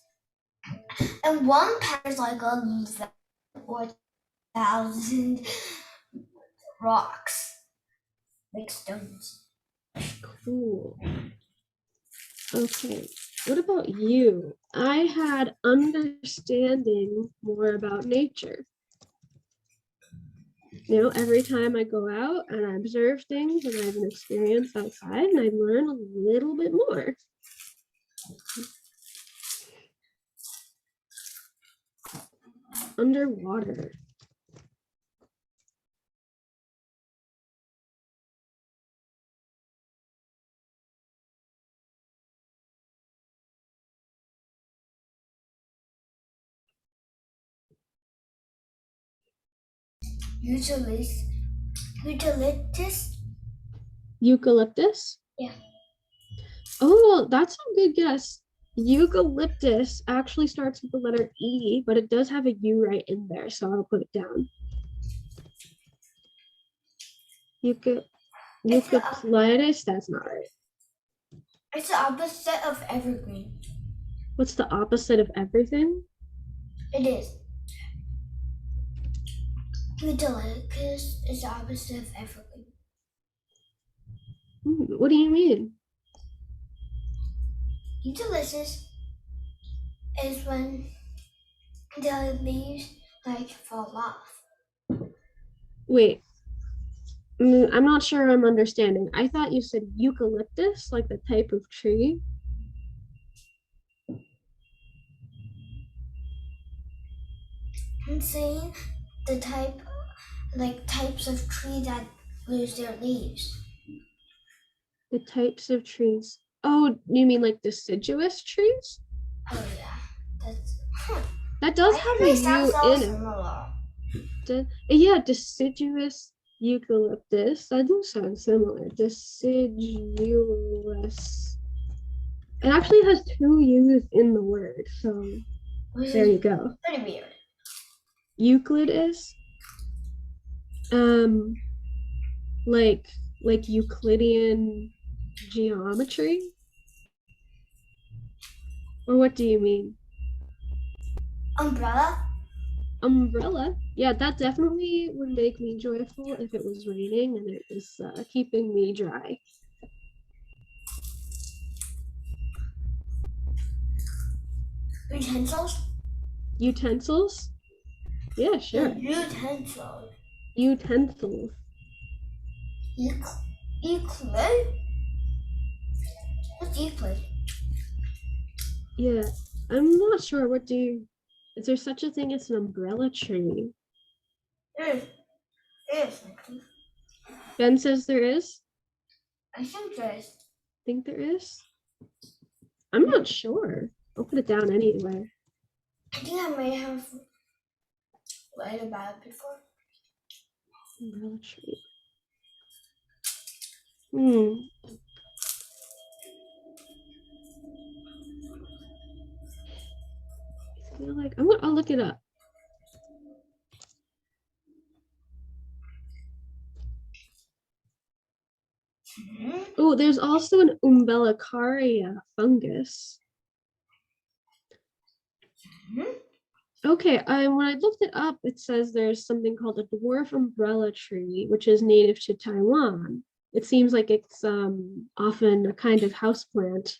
And one pack is like 1,000 rocks, like stones. Cool. Okay. What about you? I had understanding more about nature. You know, every time I go out and I observe things and I have an experience outside and I learn a little bit more. Underwater. Eucalyptus? Eucalyptus? Yeah. Oh, that's a good guess. Eucalyptus actually starts with the letter E, but it does have a U right in there, so I'll put it down. Eucalyptus, that's not right. It's the opposite of evergreen. What's the opposite of everything? It is. Eucalyptus is the opposite of evergreen. What do you mean? Eucalyptus is when the leaves like fall off. Wait, I'm not sure I'm understanding. I thought you said eucalyptus, like the type of tree. I'm saying the type like types of tree that lose their leaves. The types of trees. Oh, you mean like deciduous trees? Oh yeah, that's. That does Why have do a they sound U so in it. similar? Yeah, deciduous eucalyptus. That do sound similar. Deciduous. It actually has two U's in the word, so Which there is you go. pretty weird. Euclid is like Euclidean geometry? Or what do you mean? Umbrella? Umbrella? Yeah, that definitely would make me joyful if it was raining and it was keeping me dry. Utensils? Utensils? Yeah, sure. Utensils. Utensils. Euclid? What's Euclid? Yeah, I'm not sure. Is there such a thing as an umbrella tree? There is. Ben says there is. I think there is. Think there is? I'm not sure. I'll put it down anyway. I think I may have read about it before. Umbrella tree. I feel like I'll look it up. Oh, there's also an umbilicaria fungus. Okay, when I looked it up, it says there's something called a dwarf umbrella tree, which is native to Taiwan. It seems like it's often a kind of houseplant.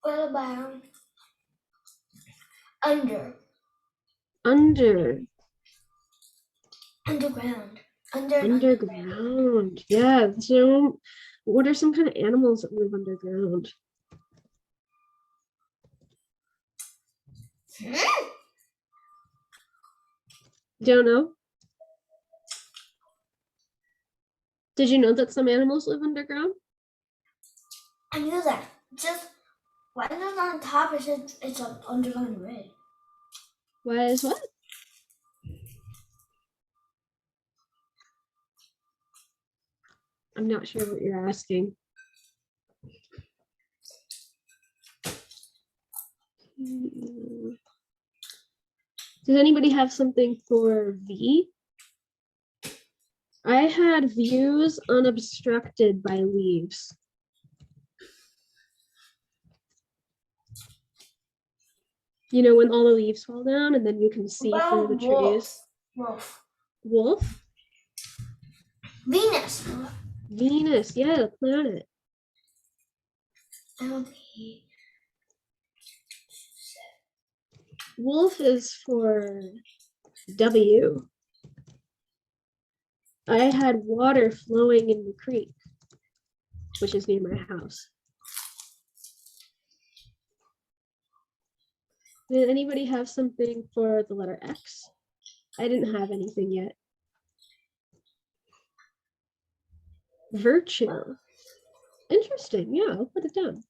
What about underground? Underground. Yeah. So what are some kind of animals that live underground? Don't know. Did you know that some animals live underground? I knew that. Just why is it on top? It's an underground red. Why is what? I'm not sure what you're asking. Does anybody have something for V? I had views unobstructed by leaves. You know, when all the leaves fall down and then you can see through the trees. Wolf? Venus. Venus, yeah, the planet. Wolf is for W. I had water flowing in the creek, which is near my house. Did anybody have something for the letter X? I didn't have anything yet. Virtue. Interesting. Yeah, I'll put it down.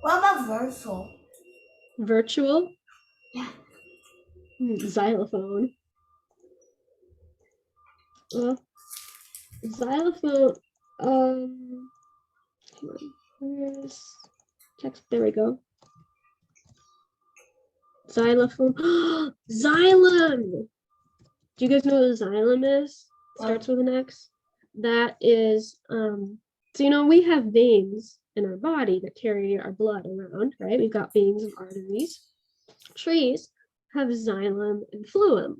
What about virtual? Virtual? Yeah. Xylophone. Well, xylophone. Hang on. Where's text? There we go. Xylophone. Xylem. Do you guys know what a xylem is? Starts with an X. That is, so you know, we have veins in our body that carry our blood around, right? We've got veins and arteries. Trees have xylem and phloem.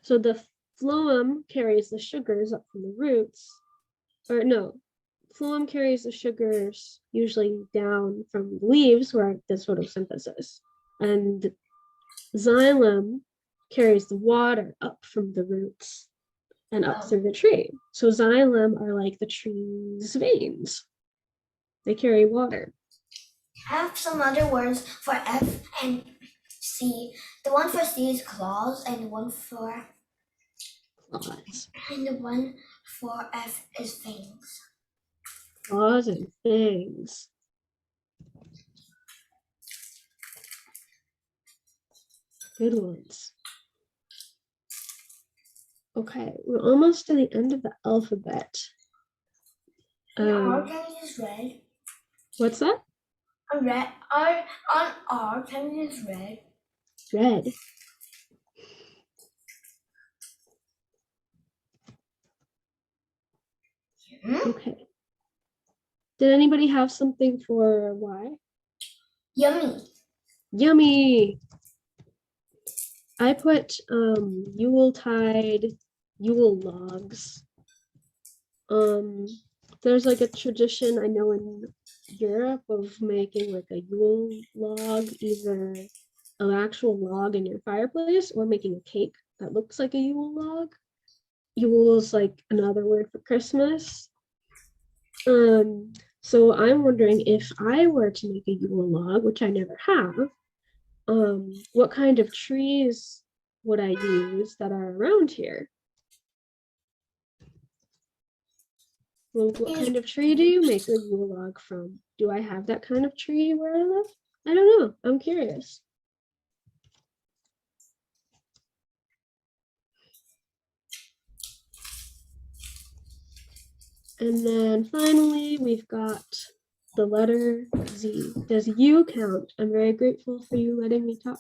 So the phloem carries the sugars up from the roots, or no, phloem carries the sugars usually down from the leaves where there's photosynthesis, and xylem carries the water up from the roots and up through the tree. So xylem are like the tree's veins. They carry water. I have some other words for F and C. The one for C is claws, and the one for F is fangs. Claws and fangs. Good ones. Okay, we're almost to the end of the alphabet. R, can we use red? What's that? On R, can we use red? Red. Okay. Did anybody have something for Y? Yummy. Yummy. I put Yuletide, Yule logs. There's like a tradition I know in Europe of making like a Yule log, either an actual log in your fireplace or making a cake that looks like a Yule log. Yule is like another word for Christmas. So I'm wondering if I were to make a Yule log, which I never have, what kind of trees would I use that are around here? Well, what kind of tree do you make a Yule log from? Do I have that kind of tree where I live? I don't know. I'm curious. And then finally, we've got the letter Z. Does U count? I'm very grateful for you letting me talk.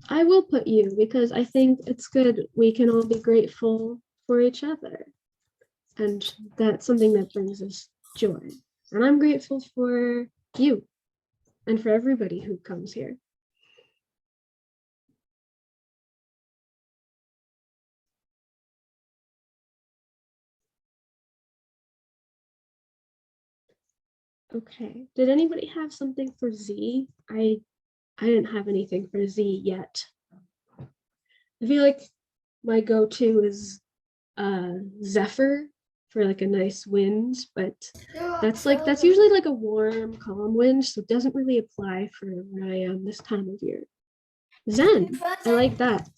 I will put U because I think it's good. We can all be grateful for each other. And that's something that brings us joy. And I'm grateful for you and for everybody who comes here. Okay, did anybody have something for Z? I didn't have anything for Z yet. I feel like my go-to is Zephyr for like a nice wind, but that's usually like a warm, calm wind, so it doesn't really apply for where I am this time of year. Zen, I like that.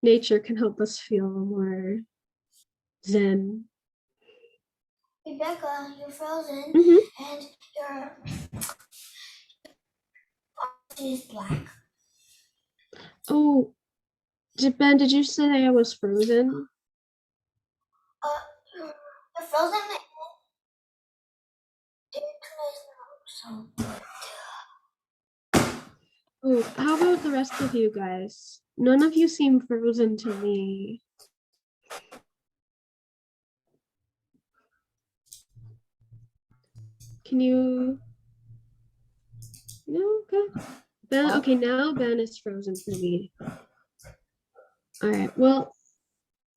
Nature can help us feel more zen. Rebecca, you're frozen, and your is black. Oh, Ben, did you say I was frozen? You're frozen. Oh, how about the rest of you guys? None of you seem frozen to me. Can you? No, okay. Ben, okay, now Ben is frozen for me. All right, well,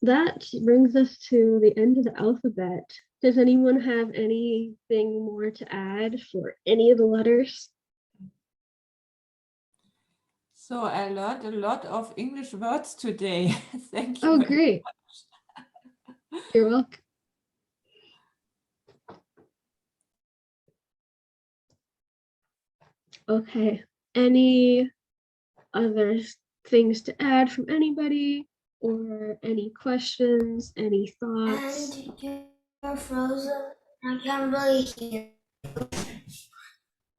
that brings us to the end of the alphabet. Does anyone have anything more to add for any of the letters? So I learned a lot of English words today. Thank you. Oh, great. You're welcome. Okay, any other things to add from anybody or any questions, any thoughts? And you're frozen. I can't really hear.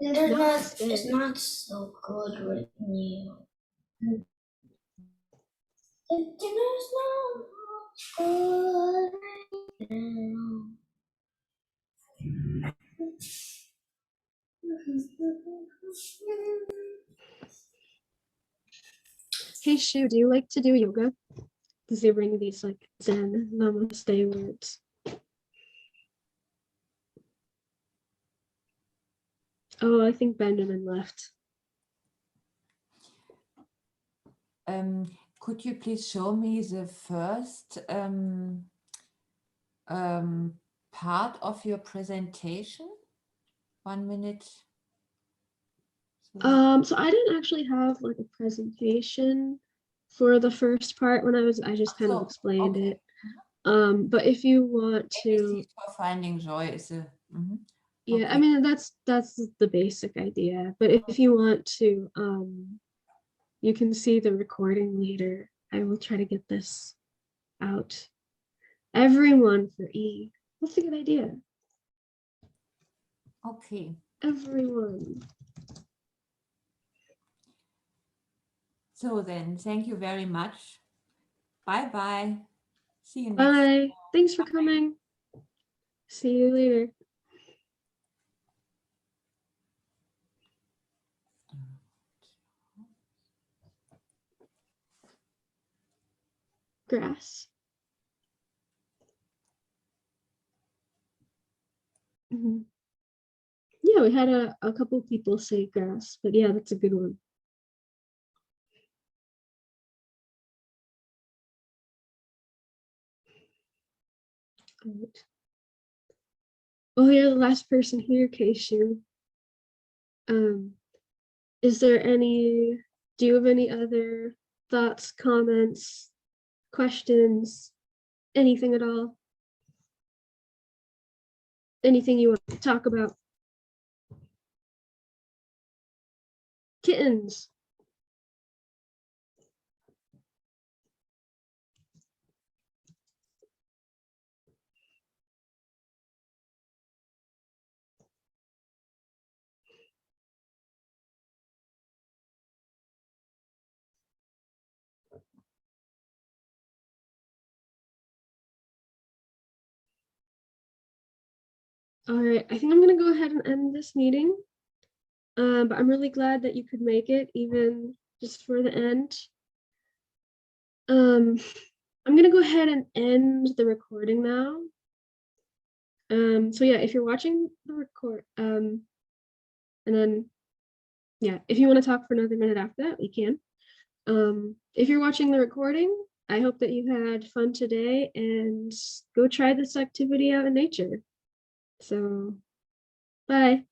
Internet is not so good with you. Internet's not good right now. Hey, Shu, do you like to do yoga? Does he bring these like Zen namaste words? Oh, I think Benjamin left. Could you please show me the first part of your presentation? 1 minute. So I didn't actually have like a presentation for the first part when I just kind of explained it. But if you want to, for finding joy is a Yeah, I Okay. mean, that's the basic idea, but if you want to, you can see the recording later. I will try to get this out. Everyone for E. That's a good idea. Okay. Everyone. So then, thank you very much. Bye bye. See you next. Bye. Thanks for coming. See you later. Grass. Mhm. Yeah, we had a couple people say grass, but yeah, that's a good one. Right. Well, you're the last person here, Keishu. Is there any, do you have any other thoughts, comments, questions, anything at all? Anything you want to talk about? Kittens. All right, I think I'm gonna go ahead and end this meeting. But I'm really glad that you could make it, even just for the end. I'm gonna go ahead and end the recording now. So yeah, if you're watching the record, and then yeah, if you want to talk for another minute after that, we can. If you're watching the recording, I hope that you had fun today and go try this activity out in nature. So, bye.